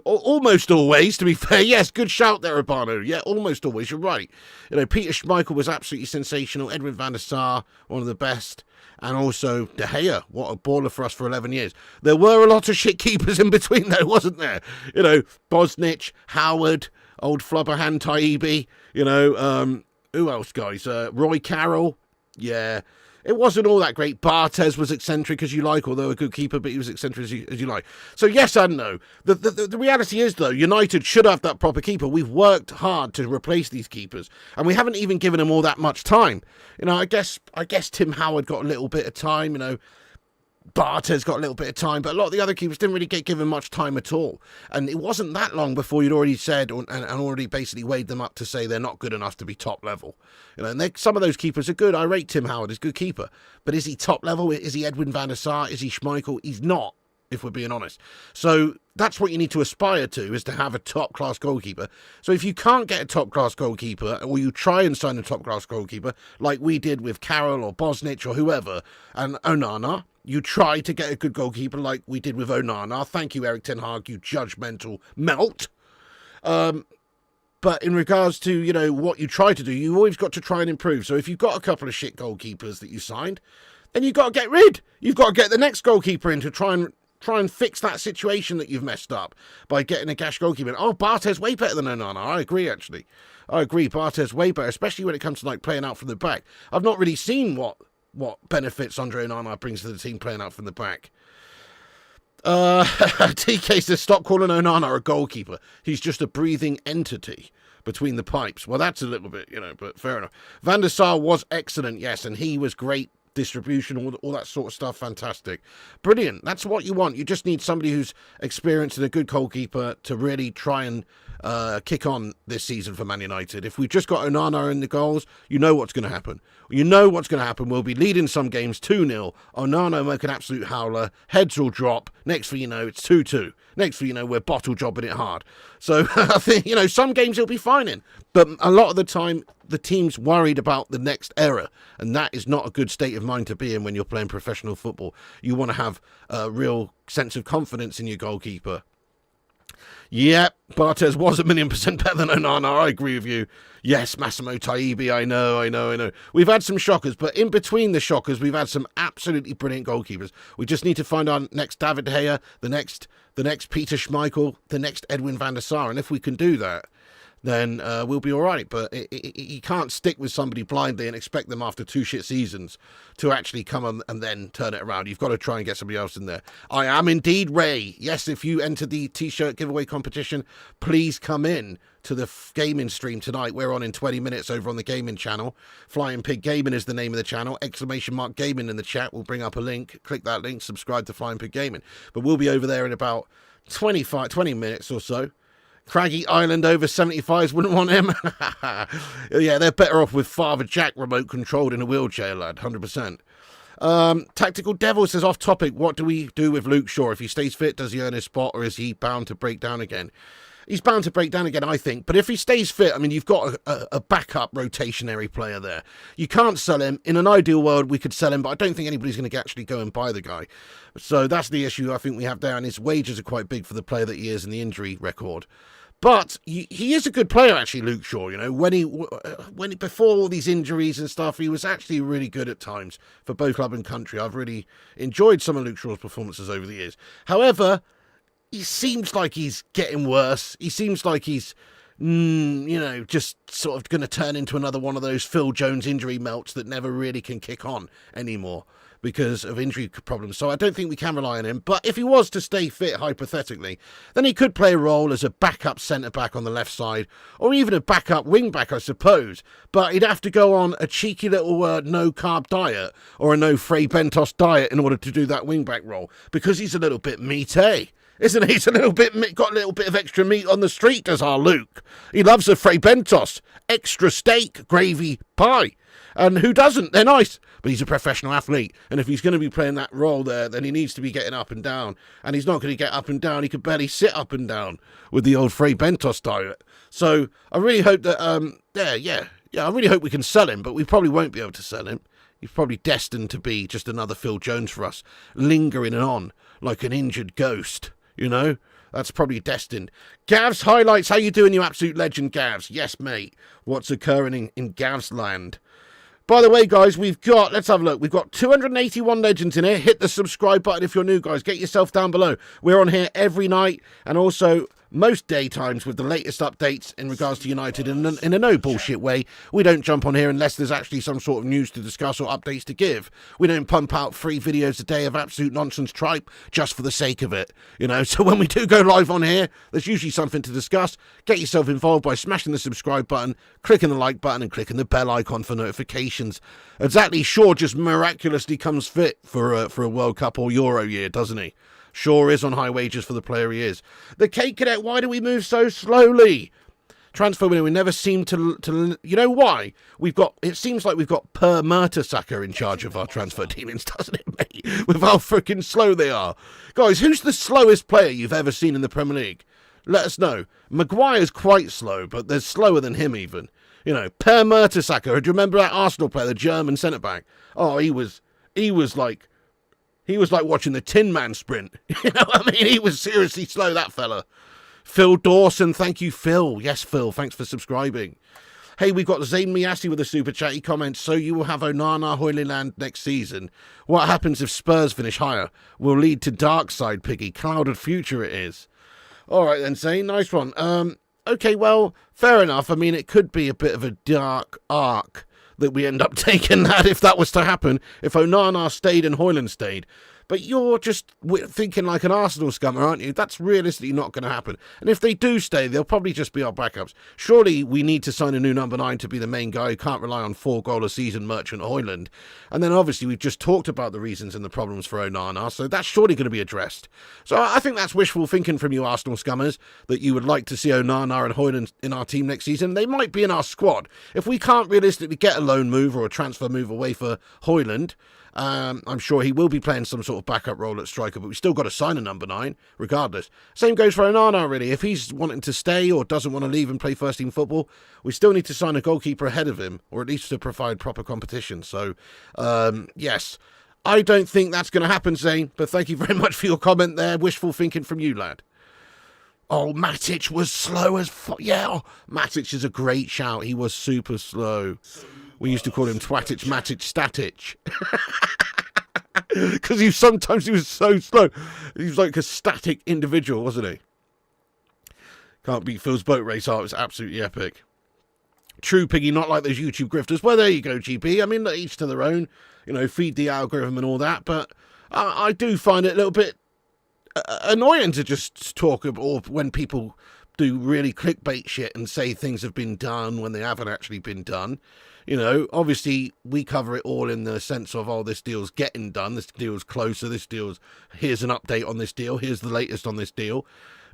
almost always, to be fair. Yes, good shout there, Urbano. Yeah, almost always. You're right. You know, Peter Schmeichel was absolutely sensational. Edwin van der Sar, one of the best. And also De Gea, what a baller for us for 11 years. There were a lot of shit keepers in between though, wasn't there? You know, Bosnich, Howard, old Flubberhand Taibbi, you know, who else, guys? Roy Carroll, yeah. It wasn't all that great. Barthez was eccentric as you like, although a good keeper, but he was eccentric as you like. So yes and no. The reality is, though, United should have that proper keeper. We've worked hard to replace these keepers, and we haven't even given them all that much time. You know, I guess Tim Howard got a little bit of time, you know. Barthez got a little bit of time, but a lot of the other keepers didn't really get given much time at all. And it wasn't that long before you'd already said and already basically weighed them up to say they're not good enough to be top level. You know, and some of those keepers are good. I rate Tim Howard as a good keeper. But is he top level? Is he Edwin van der Sar? Is he Schmeichel? He's not, if we're being honest. So that's what you need to aspire to, is to have a top-class goalkeeper. So if you can't get a top-class goalkeeper, or you try and sign a top-class goalkeeper, like we did with Carroll or Bosnich or whoever, and Onana, you try to get a good goalkeeper like we did with Onana. Thank you, Eric Ten Hag, you judgmental melt. But in regards to, you know, what you try to do, you've always got to try and improve. So if you've got a couple of shit goalkeepers that you signed, then you've got to get rid. You've got to get the next goalkeeper in to try and fix that situation that you've messed up by getting a gash goalkeeper. Oh, Barthez way better than Onana. I agree, actually. I agree, Barthez way better, especially when it comes to, like, playing out from the back. I've not really seen what benefits Andre Onana brings to the team playing out from the back. TK says, stop calling Onana a goalkeeper. He's just a breathing entity between the pipes. Well, that's a little bit, you know, but fair enough. Van der Sar was excellent, yes, and he was great. Distribution, all that sort of stuff, fantastic. Brilliant. That's what you want. You just need somebody who's experienced and a good goalkeeper to really try and kick on this season for Man United. If we've just got Onana in the goals, you know what's going to happen. You know what's going to happen. We'll be leading some games 2-0. Onana make an absolute howler. Heads will drop. Next thing you know, it's 2-2. Next thing you know, we're bottle jobbing it hard. So I think, you know, some games he'll be fine in. But a lot of the time, the team's worried about the next error. And that is not a good state of mind to be in when you're playing professional football. You want to have a real sense of confidence in your goalkeeper. Yep, Barthez was 1,000,000% better than Onana. I agree with you. Yes, Massimo Taibbi, I know. We've had some shockers, but in between the shockers, we've had some absolutely brilliant goalkeepers. We just need to find our next David De Gea, the next Peter Schmeichel, the next Edwin van der Sar. And if we can do that, then we'll be all right. But you can't stick with somebody blindly and expect them after 2 shit seasons to actually come and then turn it around. You've got to try and get somebody else in there. I am indeed Ray. Yes, if you enter the T-shirt giveaway competition, please come in to the gaming stream tonight. We're on in 20 minutes over on the gaming channel. Flying Pig Gaming is the name of the channel. ! Gaming in the chat. We'll bring up a link. Click that link. Subscribe to Flying Pig Gaming. But we'll be over there in about 20 minutes or so. Craggy Island over 75s wouldn't want him. Yeah, they're better off with Father Jack remote controlled in a wheelchair, lad. 100%. Tactical Devil says, off topic, what do we do with Luke Shaw? If he stays fit, does he earn his spot, or is he bound to break down again? He's bound to break down again, I think. But if he stays fit, I mean, you've got a backup rotationary player there. You can't sell him. In an ideal world, we could sell him, but I don't think anybody's going to actually go and buy the guy. So that's the issue I think we have there, and his wages are quite big for the player that he is and the injury record. But he is a good player, actually, Luke Shaw. You know, when before all these injuries and stuff, he was actually really good at times for both club and country. I've really enjoyed some of Luke Shaw's performances over the years. However, he seems like he's getting worse. He seems like he's, you know, just sort of going to turn into another one of those Phil Jones injury melts that never really can kick on anymore because of injury problems. So I don't think we can rely on him. But if he was to stay fit, hypothetically, then he could play a role as a backup centre-back on the left side, or even a backup wing-back, I suppose. But he'd have to go on a cheeky little no-carb diet or a no-Frey Bentos diet in order to do that wing-back role, because he's a little bit meaty, isn't he? He's a little bit, got a little bit of extra meat on the street, does our Luke. He loves a Frey Bentos, extra steak, gravy, pie. And who doesn't? They're nice. But he's a professional athlete. And if he's going to be playing that role there, then he needs to be getting up and down. And he's not going to get up and down. He could barely sit up and down with the old Frey Bentos diet. So I really hope that, I really hope we can sell him, but we probably won't be able to sell him. He's probably destined to be just another Phil Jones for us, lingering on like an injured ghost, you know? That's probably destined. Gavs highlights, how you doing, you absolute legend, Gavs? Yes, mate. What's occurring in Gavs land? By the way, guys, let's have a look. We've got 281 legends in here. Hit the subscribe button if you're new, guys. Get yourself down below. We're on here every night and also most daytimes with the latest updates in regards to United in a no bullshit way. We don't jump on here unless there's actually some sort of news to discuss or updates to give. We don't pump out 3 videos a day of absolute nonsense tripe just for the sake of it, you know. So when we do go live on here, there's usually something to discuss. Get yourself involved by smashing the subscribe button, clicking the like button and clicking the bell icon for notifications. Exactly, Shaw just miraculously comes fit for a World Cup or Euro year, doesn't he? Shaw is on high wages for the player he is. The Cake Cadet, why do we move so slowly? Transfer window, we never seem to you know why? It seems like we've got Per Mertesacker in charge of our transfer dealings, doesn't it, mate? With how freaking slow they are. Guys, who's the slowest player you've ever seen in the Premier League? Let us know. Maguire's quite slow, but they're slower than him even. You know, Per Mertesacker, do you remember that Arsenal player, the German centre-back? Oh, he was like watching the Tin Man sprint. You know what I mean? He was seriously slow, that fella. Phil Dawson, thank you, Phil. Yes, Phil, thanks for subscribing. Hey, we've got Zayn Miyasi with a super chat. He comments, so you will have Onana, Hojlund next season. What happens if Spurs finish higher? Will lead to dark side, Piggy. Clouded future it is. All right then, Zayn, nice one. Okay, well, fair enough. I mean, it could be a bit of a dark arc that we end up taking that if that was to happen, if Onana stayed and Hojlund stayed. But you're just thinking like an Arsenal scummer, aren't you? That's realistically not going to happen. And if they do stay, they'll probably just be our backups. Surely we need to sign a new number 9 to be the main guy who can't rely on 4-goal-a-season merchant Hojlund. And then obviously we've just talked about the reasons and the problems for Onana, so that's surely going to be addressed. So I think that's wishful thinking from you Arsenal scummers, that you would like to see Onana and Hojlund in our team next season. They might be in our squad. If we can't realistically get a loan move or a transfer move away for Hojlund, I'm sure he will be playing some sort of backup role at striker, but we still got to sign a number 9, regardless. Same goes for Onana, really. If he's wanting to stay or doesn't want to leave and play first-team football, we still need to sign a goalkeeper ahead of him, or at least to provide proper competition. So, yes, I don't think that's going to happen, Zane, but thank you very much for your comment there. Wishful thinking from you, lad. Oh, Matic was slow as fuck. Yeah, Matic is a great shout. He was super slow. We used to call him Twatic, Matic, Static. Because he was so slow. He was like a static individual, wasn't he? Can't beat Phil's boat race. Oh, it was absolutely epic. True, Piggy, not like those YouTube grifters. Well, there you go, GP. I mean, each to their own. You know, feed the algorithm and all that. But I do find it a little bit annoying to just talk, or when people do really clickbait shit and say things have been done when they haven't actually been done. You know, obviously we cover it all in the sense of, oh, this deal's getting done, this deal's closer, here's an update on this deal, here's the latest on this deal.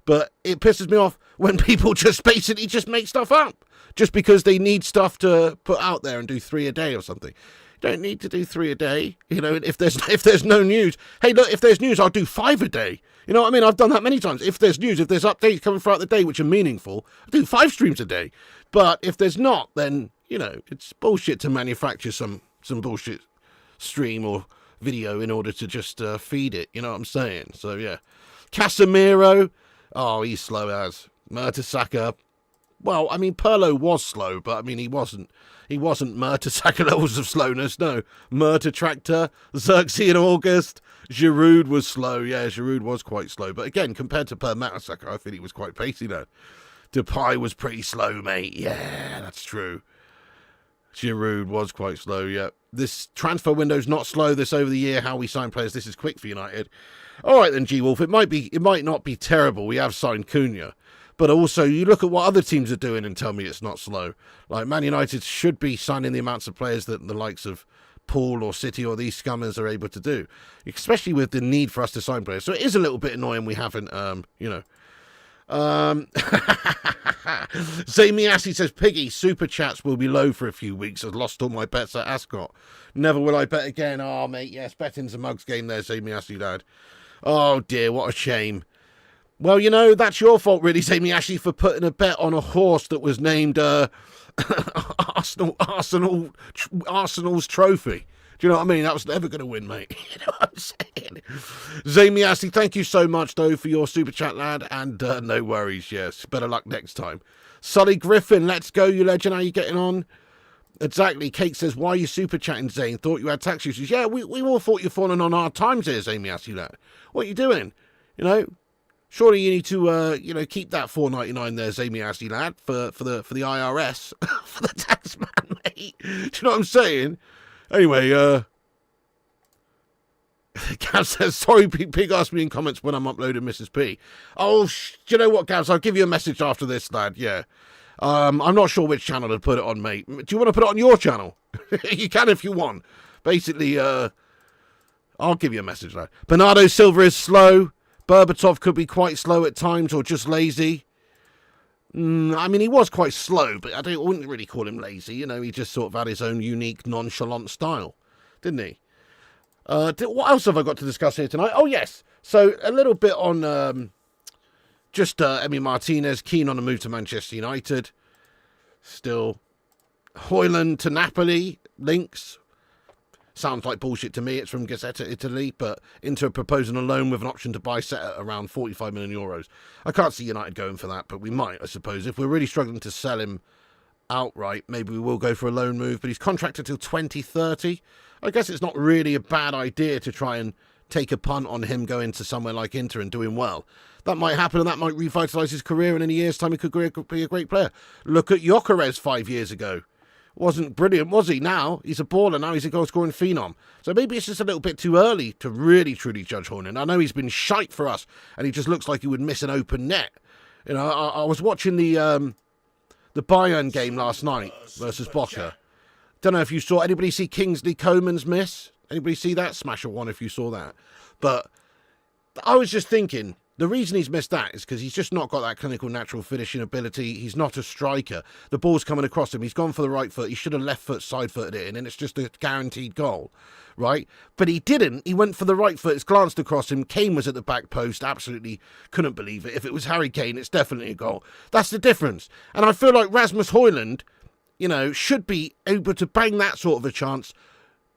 But it pisses me off when people just basically just make stuff up just because they need stuff to put out there and do 3 a day or something. You don't need to do 3 a day. You know, if there's no news, hey, look, if there's news, I'll do 5 a day. You know what I mean? I've done that many times. If there's news, if there's updates coming throughout the day which are meaningful, I'll do 5 streams a day. But if there's not, then, you know, it's bullshit to manufacture some bullshit stream or video in order to just feed it. You know what I'm saying? So, yeah. Casemiro. Oh, he's slow as. Mertesacker. Well, I mean, Pirlo was slow, but, I mean, he wasn't Mertesacker levels of slowness, no. Merta Tractor, Xerxes in August. Giroud was slow. Yeah, Giroud was quite slow. But, again, compared to Per Mertesacker, I think he was quite pacey, though. Depay was pretty slow, mate. Yeah, that's true. Giroud was quite slow, yeah. This transfer window's not slow this over the year, how we sign players. This is quick for United. All right, then, G-Wolf. It might not be terrible. We have signed Cunha. But also, you look at what other teams are doing and tell me it's not slow. Like, Man United should be signing the amounts of players that the likes of Paul or City or these scummers are able to do. Especially with the need for us to sign players. So it is a little bit annoying we haven't, you know. Zamiasi says, Piggy, super chats will be low for a few weeks. I've lost all my bets at Ascot. Never will I bet again. Oh, mate, yes, betting's a mugs game there, Zamiasi, lad. Oh, dear, what a shame. Well, you know, that's your fault, really, Jamie Ashley, for putting a bet on a horse that was named Arsenal's trophy. Do you know what I mean? That was never going to win, mate. You know what I'm saying? Jamie Ashley, thank you so much, though, for your super chat, lad. And no worries, yes. Better luck next time. Sully Griffin, let's go, you legend. How you getting on? Exactly. Kate says, why are you super chatting, Zane? Thought you had tax issues. Yeah, we all thought you're falling on hard times here, Jamie Ashley, lad. What are you doing? You know? Surely you need to, keep that $4.99 there, Jamie Ashley, lad, for the IRS, for the tax man, mate. Do you know what I'm saying? Anyway, Gav says, sorry, Pig asked me in comments when I'm uploading Mrs. P. Oh, do you know what, Gavs? I'll give you a message after this, lad, yeah. I'm not sure which channel to put it on, mate. Do you want to put it on your channel? You can if you want. Basically, I'll give you a message, lad. Bernardo Silva is slow. Berbatov could be quite slow at times or just lazy. I mean, he was quite slow, but I wouldn't really call him lazy. You know, he just sort of had his own unique, nonchalant style, didn't he? What else have I got to discuss here tonight? Oh, yes. So, a little bit on Emi Martinez, keen on a move to Manchester United. Still. Hojlund to Napoli, links. Sounds like bullshit to me. It's from Gazzetta Italy, but Inter proposing a loan with an option to buy set at around 45 million euros. I can't see United going for that, but we might, I suppose. If we're really struggling to sell him outright, maybe we will go for a loan move, but he's contracted till 2030. I guess it's not really a bad idea to try and take a punt on him going to somewhere like Inter and doing well. That might happen, and that might revitalise his career, and in a year's time he could be a great player. Look at Gyökeres 5 years ago. Wasn't brilliant, was he? Now he's a baller. Now he's a goal-scoring phenom. So maybe it's just a little bit too early to really, truly judge Hojlund. I know he's been shite for us, and he just looks like he would miss an open net. You know, I was watching the Bayern game last night versus Boca. Don't know if you saw. Anybody see Kingsley Coman's miss? Anybody see that? Smash a one if you saw that. But I was just thinking, the reason he's missed that is because he's just not got that clinical natural finishing ability. He's not a striker. The ball's coming across him. He's gone for the right foot. He should have left foot side-footed it in, and it's just a guaranteed goal, right? But he didn't. He went for the right foot. It's glanced across him. Kane was at the back post. Absolutely couldn't believe it. If it was Harry Kane, it's definitely a goal. That's the difference. And I feel like Rasmus Hojlund, you know, should be able to bang that sort of a chance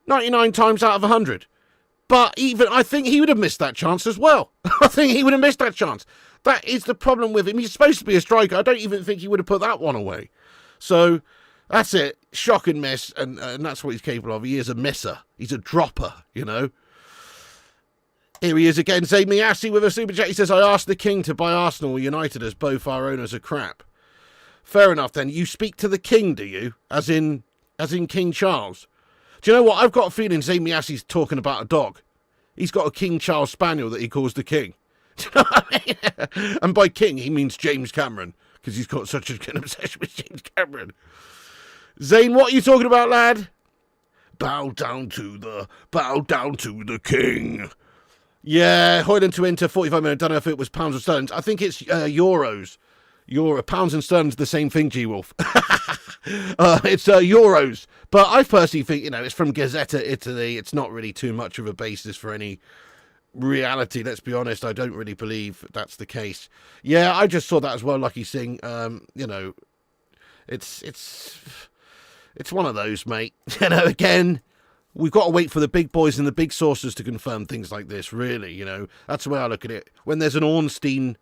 99 times out of 100. But even, I think he would have missed that chance as well. I think he would have missed that chance. That is the problem with him. He's supposed to be a striker. I don't even think he would have put that one away. So, that's it. Shocking miss, and that's what he's capable of. He is a misser. He's a dropper, you know. Here he is again, Jamie Ashley with a super chat. He says, I asked the King to buy Arsenal or United as both our owners are crap. Fair enough then. You speak to the King, do you? As in King Charles. Do you know what? I've got a feeling Jamie Ashley's talking about a dog. He's got a King Charles Spaniel that he calls the King. Do you know what I mean? And by King, he means James Cameron, because he's got such an obsession with James Cameron. Zane, what are you talking about, lad? Bow down to the King. Yeah, Hojlund to Inter, 45 minutes. I don't know if it was pounds or sterling. I think it's euros. Pounds and sterling the same thing, G-Wolf. It's euros. But I personally think, you know, it's from Gazzetta Italy. It's not really too much of a basis for any reality. Let's be honest. I don't really believe that's the case. Yeah, I just saw that as well, Lucky Singh. You know, it's one of those, mate. You know, again, we've got to wait for the big boys and the big sources to confirm things like this, really. You know, that's the way I look at it. When there's an Ornstein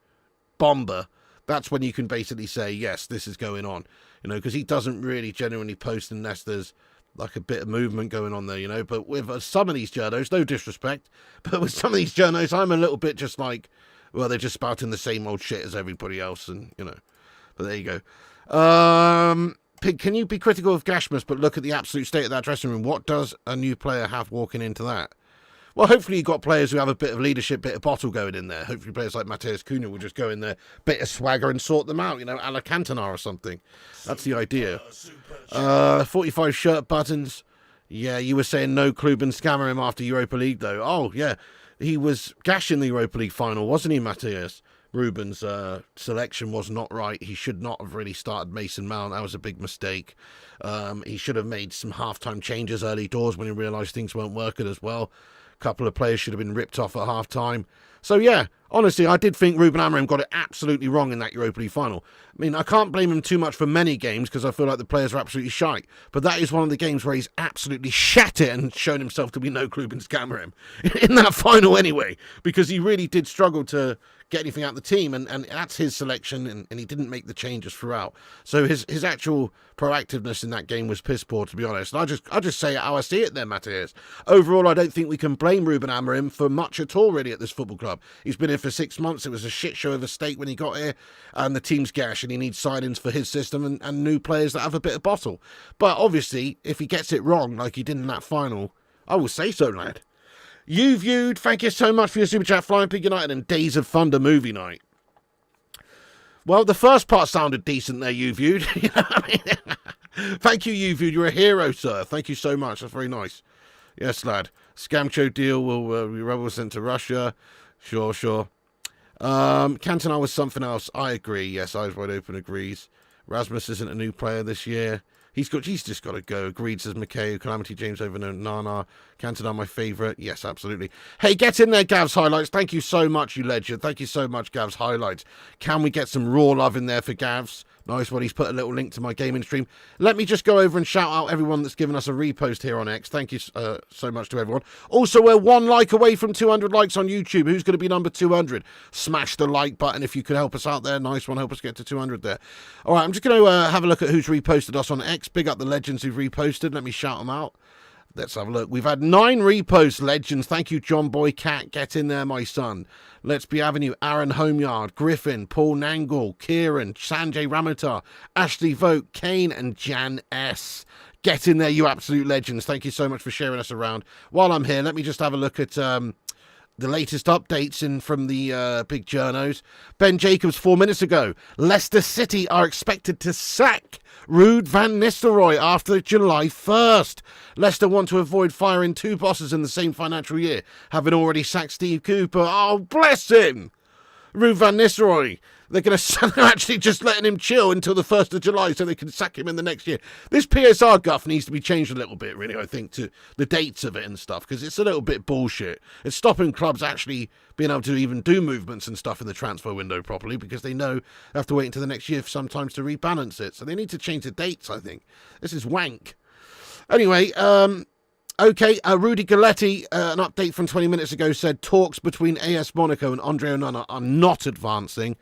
bomber, that's when you can basically say, yes, this is going on, you know, because he doesn't really genuinely post unless there's like a bit of movement going on there, you know. But with some of these journos, no disrespect, but with some of these journos, I'm a little bit just like, well, they're just spouting the same old shit as everybody else, and, you know, but there you go. Pig, can you be critical of Gashmus, but look at the absolute state of that dressing room? What does a new player have walking into that? Well, hopefully you've got players who have a bit of leadership, bit of bottle going in there. Hopefully players like Matheus Cunha will just go in there, bit of swagger and sort them out, you know, a la Cantona or something. That's the idea. 45 shirt buttons. Yeah, you were saying no Kluban scammer him after Europa League, though. Oh, yeah. He was gashing the Europa League final, wasn't he, Matthias? Ruben's selection was not right. He should not have really started Mason Mount. That was a big mistake. He should have made some half-time changes early doors when he realised things weren't working as well. Couple of players should have been ripped off at half-time. So, yeah, honestly, I did think Ruben Amorim got it absolutely wrong in that Europa League final. I mean, I can't blame him too much for many games because I feel like the players are absolutely shite. But that is one of the games where he's absolutely shat it and shown himself to be no clue against Amorim. In that final anyway, because he really did struggle to get anything out of the team, and that's his selection, and he didn't make the changes throughout. So his actual proactiveness in that game was piss poor, to be honest. And I just say it how I see it there, Martinez. Overall, I don't think we can blame Ruben Amorim for much at all, really, at this football club. He's been here for 6 months. It was a shit show of a stake when he got here, and the team's gash, and he needs signings for his system and new players that have a bit of bottle. But obviously, if he gets it wrong, like he did in that final, I will say so, lad. You viewed, thank you so much for your super chat, Flying Pig United and Days of Thunder movie night. Well, the first part sounded decent there, you viewed. You know what I mean? Thank you, you viewed. You're a hero, sir. Thank you so much. That's very nice. Yes, lad. Scamcho deal will be rebel sent to Russia. Sure. Cantona was something else. I agree. Yes, Eyes Wide Open agrees. Rasmus isn't a new player this year. He's just got to go. Agreed, says McKay. Calamity James over Nana. Cantona, my favourite. Yes, absolutely. Hey, get in there, Gav's Highlights. Thank you so much, you legend. Thank you so much, Gav's Highlights. Can we get some raw love in there for Gav's? Nice one. He's put a little link to my gaming stream. Let me just go over and shout out everyone that's given us a repost here on X. Thank you so much to everyone. Also, we're 1 like away from 200 likes on YouTube. Who's going to be number 200? Smash the like button if you could help us out there. Nice one. Help us get to 200 there. All right, I'm just going to have a look at who's reposted us on X. Big up the legends who've reposted. Let me shout them out. Let's have a look. We've had 9 reposts, legends. Thank you, John Boy Cat. Get in there, my son. Let's Be Avenue, Aaron Homeyard, Griffin, Paul Nangle, Kieran, Sanjay Ramatar, Ashley Vogt, Kane, and Jan S. Get in there, you absolute legends. Thank you so much for sharing us around. While I'm here, let me just have a look at the latest updates in from the big journos. Ben Jacobs 4 minutes ago. Leicester City are expected to sack Ruud van Nistelrooy after July 1st. Leicester want to avoid firing 2 bosses in the same financial year, having already sacked Steve Cooper. Oh, bless him! Ruud van Nistelrooy. They're going to actually just letting him chill until the 1st of July so they can sack him in the next year. This PSR guff needs to be changed a little bit, really, I think, to the dates of it and stuff, because it's a little bit bullshit. It's stopping clubs actually being able to even do movements and stuff in the transfer window properly, because they know they have to wait until the next year sometimes to rebalance it. So they need to change the dates, I think. This is wank. Anyway, okay, Rudy Galletti, an update from 20 minutes ago, said talks between AS Monaco and Andre Onana are not advancing.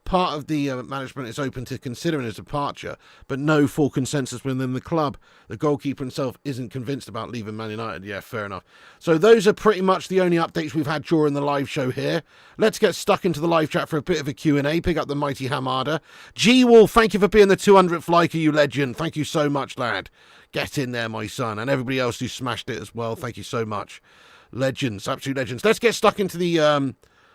Part of the management is open to considering his departure, but no full consensus within the club. The goalkeeper himself isn't convinced about leaving Man United. Yeah, fair enough. So those are pretty much the only updates we've had during the live show here. Let's get stuck into the live chat for a bit of a Q&A. Pick up the mighty Hamada. G-Wolf, thank you for being the 200th liker, you legend. Thank you so much, lad. Get in there, my son. And everybody else who smashed it as well. Thank you so much. Legends, absolute legends. Let's get stuck into the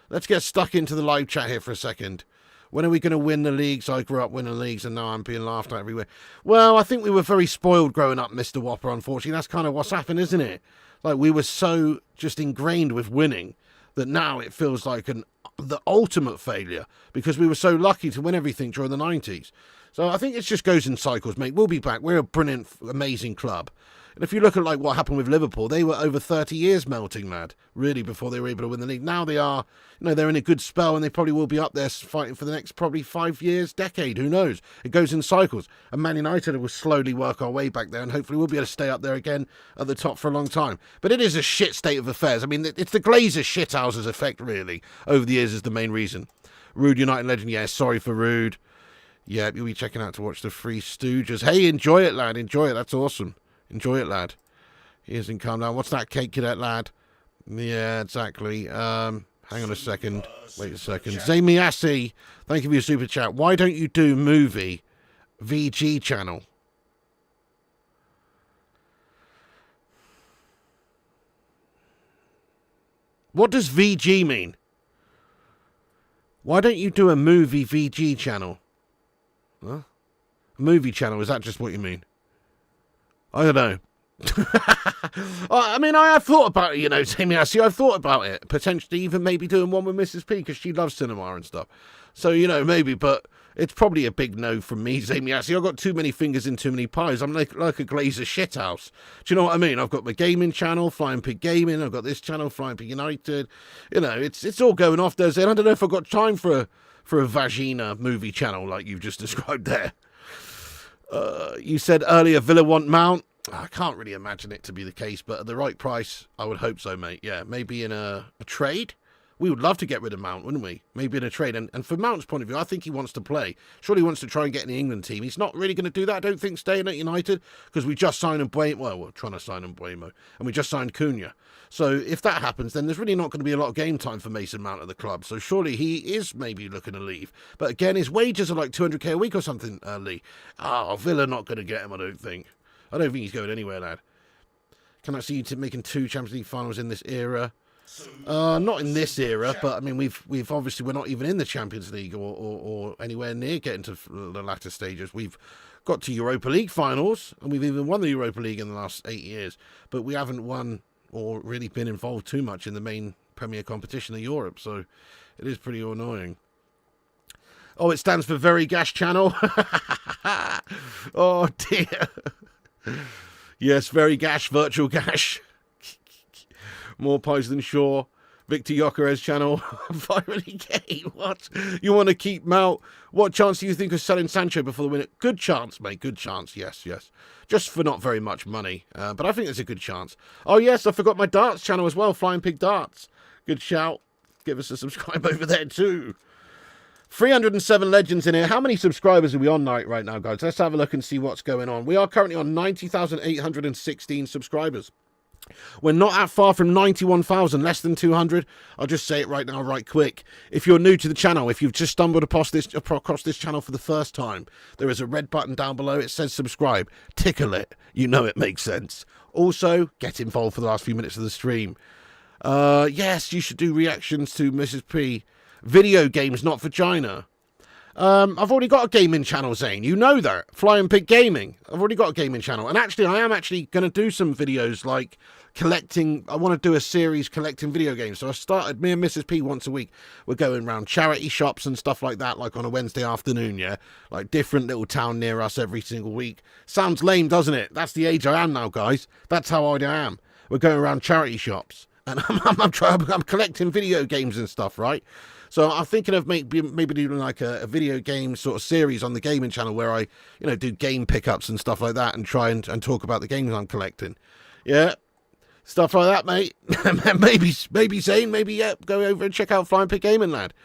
live chat here for a second. When are we going to win the leagues? I grew up winning leagues and now I'm being laughed at everywhere. Well, I think we were very spoiled growing up, Mr. Whopper, unfortunately. That's kind of what's happened, isn't it? Like, we were so just ingrained with winning that now it feels like the ultimate failure because we were so lucky to win everything during the 90s. So I think it just goes in cycles, mate. We'll be back. We're a brilliant, amazing club. And if you look at like what happened with Liverpool, they were over 30 years melting, lad, really, before they were able to win the league. Now they are, they're in a good spell and they probably will be up there fighting for the next probably 5 years, decade, who knows? It goes in cycles. And Man United will slowly work our way back there and hopefully we'll be able to stay up there again at the top for a long time. But it is a shit state of affairs. I mean, it's the Glazers shithouses effect, really, over the years is the main reason. Rude United legend, yeah, sorry for Rude. Yeah, you'll be checking out to watch the Three Stooges. Hey, enjoy it, lad, enjoy it, that's awesome. Enjoy it, lad. He isn't calm down. What's that, cake cadet, lad? Yeah, exactly. Hang on a second. Wait a second. Zamiasi, thank you for your super chat. Why don't you do movie VG channel? What does VG mean? Why don't you do a movie VG channel? Huh? A movie channel, is that just what you mean? I don't know. I mean, I have thought about it, Sammy. I've thought about it. Potentially even maybe doing one with Mrs. P because she loves cinema and stuff. So, maybe. But It's probably a big no from me, Zamiasi. I've got too many fingers in too many pies. I'm like a Glazer shithouse. Do you know what I mean? I've got my gaming channel, Flying Pig Gaming. I've got this channel, Flying Pig United. You know, it's all going off there. And I don't know if I've got time for a Vagina movie channel like you've just described there. You said earlier Villa want Mount. I can't really imagine it to be the case, but at the right price, I would hope so, mate. Yeah, maybe in a trade. We would love to get rid of Mount, wouldn't we? Maybe in a trade. And from Mount's point of view, I think he wants to play. Surely he wants to try and get in the England team. He's not really going to do that, I don't think, staying at United, because we just signed Mbuemo. Well, we're trying to sign Mbuemo. And we just signed Cunha. So if that happens, then there's really not going to be a lot of game time for Mason Mount at the club. So surely he is maybe looking to leave. But again, his wages are like 200k a week or something, Lee. Villa not going to get him, I don't think. I don't think he's going anywhere, lad. Can I see you making 2 Champions League finals in this era? Not in this era, but I mean, we've obviously, we're not even in the Champions League or anywhere near getting to the latter stages. We've got to Europa League finals, and we've even won the Europa League in the last 8 years, but we haven't won or really been involved too much in the main Premier competition of Europe, so it is pretty annoying. Oh, it stands for Very Gash Channel. Oh dear. Yes, Very Gash, Virtual Gash. More pies than Shaw. Victor Yokeres channel. 500k. What? You want to keep Mount? What chance do you think of selling Sancho before the winter? Good chance, mate. Good chance. Yes, yes. Just for not very much money. But I think there's a good chance. Oh, yes. I forgot my darts channel as well. Flying Pig Darts. Good shout. Give us a subscribe over there too. 307 legends in here. How many subscribers are we on right now, guys? Let's have a look and see what's going on. We are currently on 90,816 subscribers. We're not that far from 91,000, less than 200. I'll just say it right now, right quick. If you're new to the channel, if you've just stumbled across this channel for the first time, there is a red button down below. It says subscribe. Tickle it. You know it makes sense. Also, get involved for the last few minutes of the stream. Yes, you should do reactions to Mrs. P. Video games, not vagina. I've already got a gaming channel, Zane. You know that. Flying Pig Gaming. I've already got a gaming channel. And actually, I am actually going to do some videos like collecting. I want to do a series collecting video games. So I started, me and Mrs. P once a week. We're going around charity shops and stuff like that, like on a Wednesday afternoon, yeah? Like different little town near us every single week. Sounds lame, doesn't it? That's the age I am now, guys. That's how old I am. We're going around charity shops. And I'm collecting video games and stuff, right? So I'm thinking of maybe doing like a video game sort of series on the gaming channel where I, do game pickups and stuff like that and try and talk about the games I'm collecting. Yeah, stuff like that, mate. maybe Zane, go over and check out Flying Pig Gaming, lad.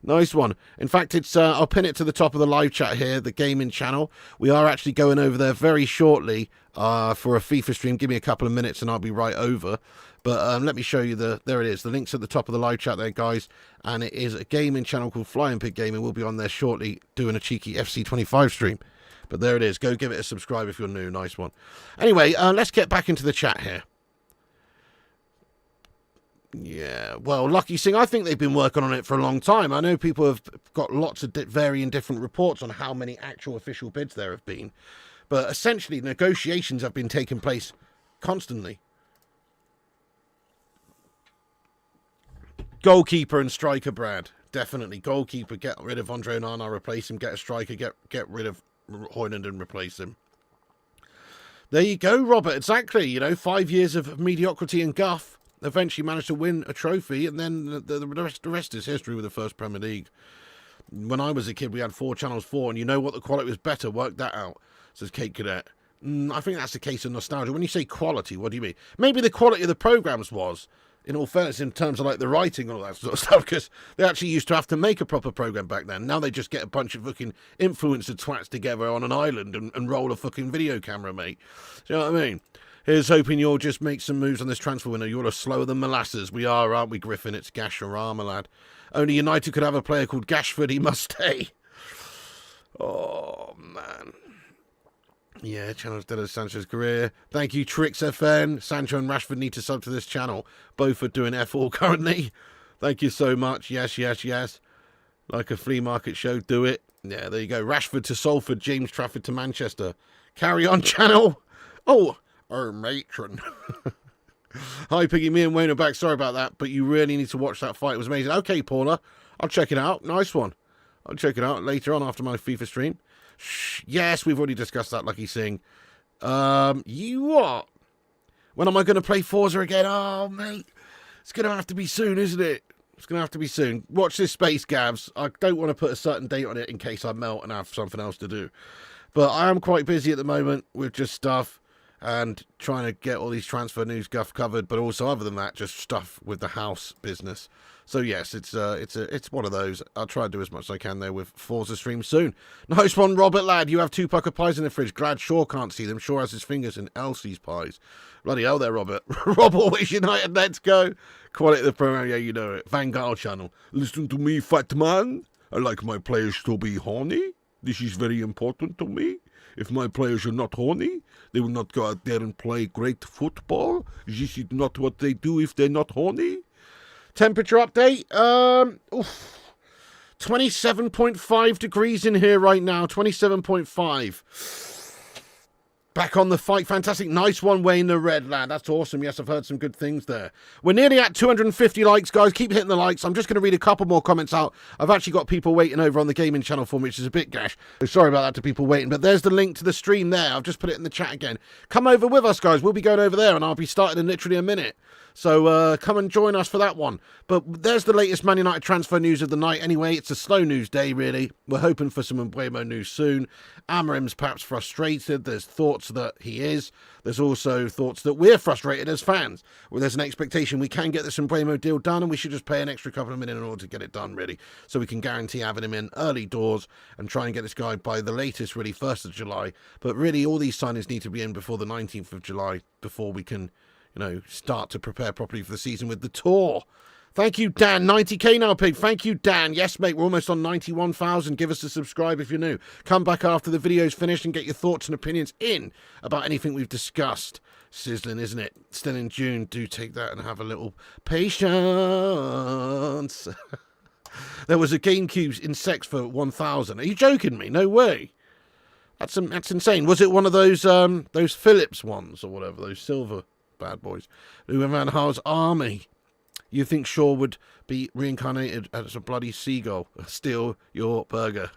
Nice one. In fact, it's I'll pin it to the top of the live chat here, the gaming channel. We are actually going over there very shortly for a FIFA stream. Give me a couple of minutes and I'll be right over. But let me show you there it is. The link's at the top of the live chat there, guys. And it is a gaming channel called Flying Pig Gaming. We'll be on there shortly doing a cheeky FC25 stream. But there it is. Go give it a subscribe if you're new. Nice one. Anyway, let's get back into the chat here. Yeah, well, Lucky Singh, I think they've been working on it for a long time. I know people have got lots of varying different reports on how many actual official bids there have been. But essentially, negotiations have been taking place constantly. Goalkeeper and striker, Brad. Definitely. Goalkeeper, get rid of Andre Onana, replace him. Get a striker, get rid of Hojlund and replace him. There you go, Robert. Exactly. 5 years of mediocrity and guff. Eventually managed to win a trophy, and then the rest is history with the first Premier League. When I was a kid, we had 4 Channels 4, and you know what? The quality was better. Work that out, says Kate Cadet. I think that's the case of nostalgia. When you say quality, what do you mean? Maybe the quality of the programmes was, in all fairness, in terms of like the writing and all that sort of stuff, because they actually used to have to make a proper programme back then. Now they just get a bunch of fucking influencer twats together on an island and roll a fucking video camera, mate. Do you know what I mean? Here's hoping you'll just make some moves on this transfer window. You're slower than molasses. We are, aren't we, Griffin? It's Gasharama, lad. Only United could have a player called Gashford. He must stay. Oh, man. Yeah, channel's dead of Sancho's career. Thank you, Trix FN. Sancho and Rashford need to sub to this channel. Both are doing F4 currently. Thank you so much. Yes, yes, yes. Like a flea market show, do it. Yeah, there you go. Rashford to Salford, James Trafford to Manchester. Carry on, channel. Oh, matron. Hi, Piggy. Me and Wayne are back. Sorry about that, but you really need to watch that fight. It was amazing. Okay, Paula. I'll check it out. Nice one. I'll check it out later on after my FIFA stream. Yes, we've already discussed that, Lucky Singh. You what? When am I going to play Forza again? Oh, mate. It's going to have to be soon, isn't it? It's going to have to be soon. Watch this space, Gavs. I don't want to put a certain date on it in case I melt and have something else to do. But I am quite busy at the moment with just stuff and trying to get all these transfer news guff covered. But also, other than that, just stuff with the house business. So yes, it's one of those. I'll try to do as much as I can there with Forza stream soon. Nice one, Robert lad. You have 2 pucker pies in the fridge. Glad Shaw can't see them. Shaw has his fingers in Elsie's pies. Bloody hell there, Robert. Rob always United. Let's go. Quality of the program. Yeah, you know it. Vanguard channel. Listen to me, fat man. I like my players to be horny. This is very important to me. If my players are not horny, they will not go out there and play great football. This is not what they do if they're not horny. Temperature update. 27.5 degrees in here right now. 27.5. Back on the fight. Fantastic. Nice one, Wayne the Red Lad. That's awesome. Yes, I've heard some good things there. We're nearly at 250 likes, guys. Keep hitting the likes. I'm just going to read a couple more comments out. I've actually got people waiting over on the gaming channel for me, which is a bit gash. So sorry about that to people waiting. But there's the link to the stream there. I've just put it in the chat again. Come over with us, guys. We'll be going over there, and I'll be starting in literally a minute. So come and join us for that one. But there's the latest Man United transfer news of the night. Anyway, it's a slow news day, really. We're hoping for some Mbuemo news soon. Amorim's perhaps frustrated. There's thoughts that he is. There's also thoughts that we're frustrated as fans. Well, there's an expectation we can get this Mbuemo deal done, and we should just pay an extra couple of minutes in order to get it done, really. So we can guarantee having him in early doors and try and get this guy by the latest, really, 1st of July. But really, all these signings need to be in before the 19th of July before we can, you know, start to prepare properly for the season with the tour. Thank you, Dan. 90k now, Pig. Thank you, Dan. Yes, mate, we're almost on 91,000. Give us a subscribe if you're new. Come back after the video's finished and get your thoughts and opinions in about anything we've discussed. Sizzling, isn't it? Still in June. Do take that and have a little patience. There was a GameCube in sex for 1,000. Are you joking me? No way. That's insane. Was it one of those Philips ones or whatever, those silver bad boys? Louis Van Gaal's army. You think Shaw would be reincarnated as a bloody seagull? Steal your burger.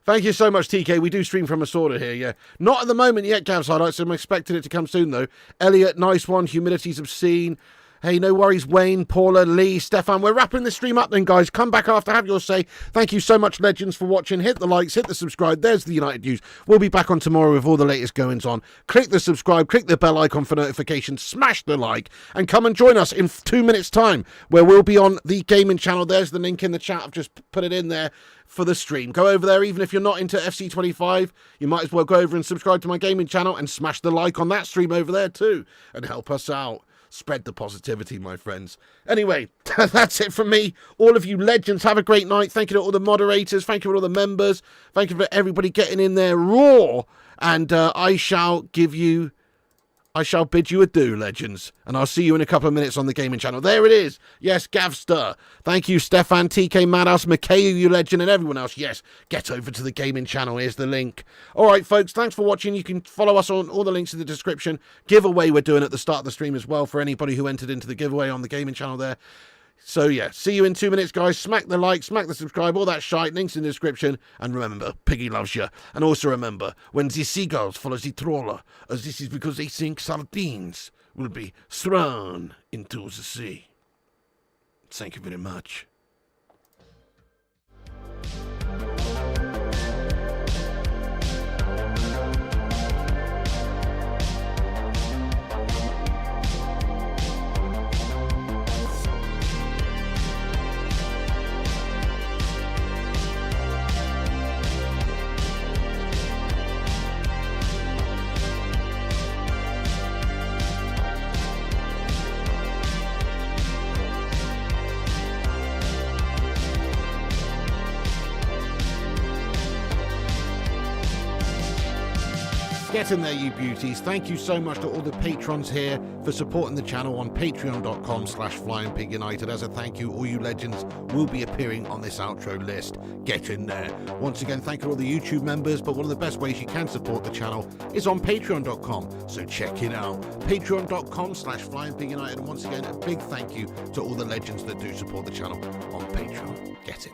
Thank you so much, TK. We do stream from a sorter here, yeah. Not at the moment yet, Gavs Highlights. I'm expecting it to come soon, though. Elliot, nice one. Humidity's obscene. Hey, no worries, Wayne, Paula, Lee, Stefan. We're wrapping the stream up then, guys. Come back after, have your say. Thank you so much, legends, for watching. Hit the likes, hit the subscribe. There's the United News. We'll be back on tomorrow with all the latest goings on. Click the subscribe, click the bell icon for notifications, smash the like, and come and join us in 2 minutes' time, where we'll be on the gaming channel. There's the link in the chat. I've just put it in there for the stream. Go over there. Even if you're not into FC25, you might as well go over and subscribe to my gaming channel and smash the like on that stream over there too, and help us out. Spread the positivity, my friends. Anyway, that's it from me. All of you legends, have a great night. Thank you to all the moderators. Thank you to all the members. Thank you for everybody getting in there raw. And I shall bid you adieu, legends. And I'll see you in a couple of minutes on the gaming channel. There it is. Yes, Gavster. Thank you, Stefan, TK, Madhouse, Mikhail, you legend, and everyone else. Yes, get over to the gaming channel. Here's the link. All right, folks, thanks for watching. You can follow us on all the links in the description. Giveaway we're doing at the start of the stream as well for anybody who entered into the giveaway on the gaming channel there. So, yeah, see you in 2 minutes, guys. Smack the like, smack the subscribe, all that shite. Links in the description. And remember, Piggy loves you. And also remember, when the seagulls follow the trawler, as this is because they think sardines will be thrown into the sea. Thank you very much. Get in there, you beauties. Thank you so much to all the patrons here for supporting the channel on patreon.com/FlyingPigUnited. As a thank you, all you legends will be appearing on this outro list. Get in there. Once again, thank you to all the YouTube members, but one of the best ways you can support the channel is on patreon.com, so check it out. Patreon.com/FlyingPigUnited. And once again, a big thank you to all the legends that do support the channel on Patreon. Get it.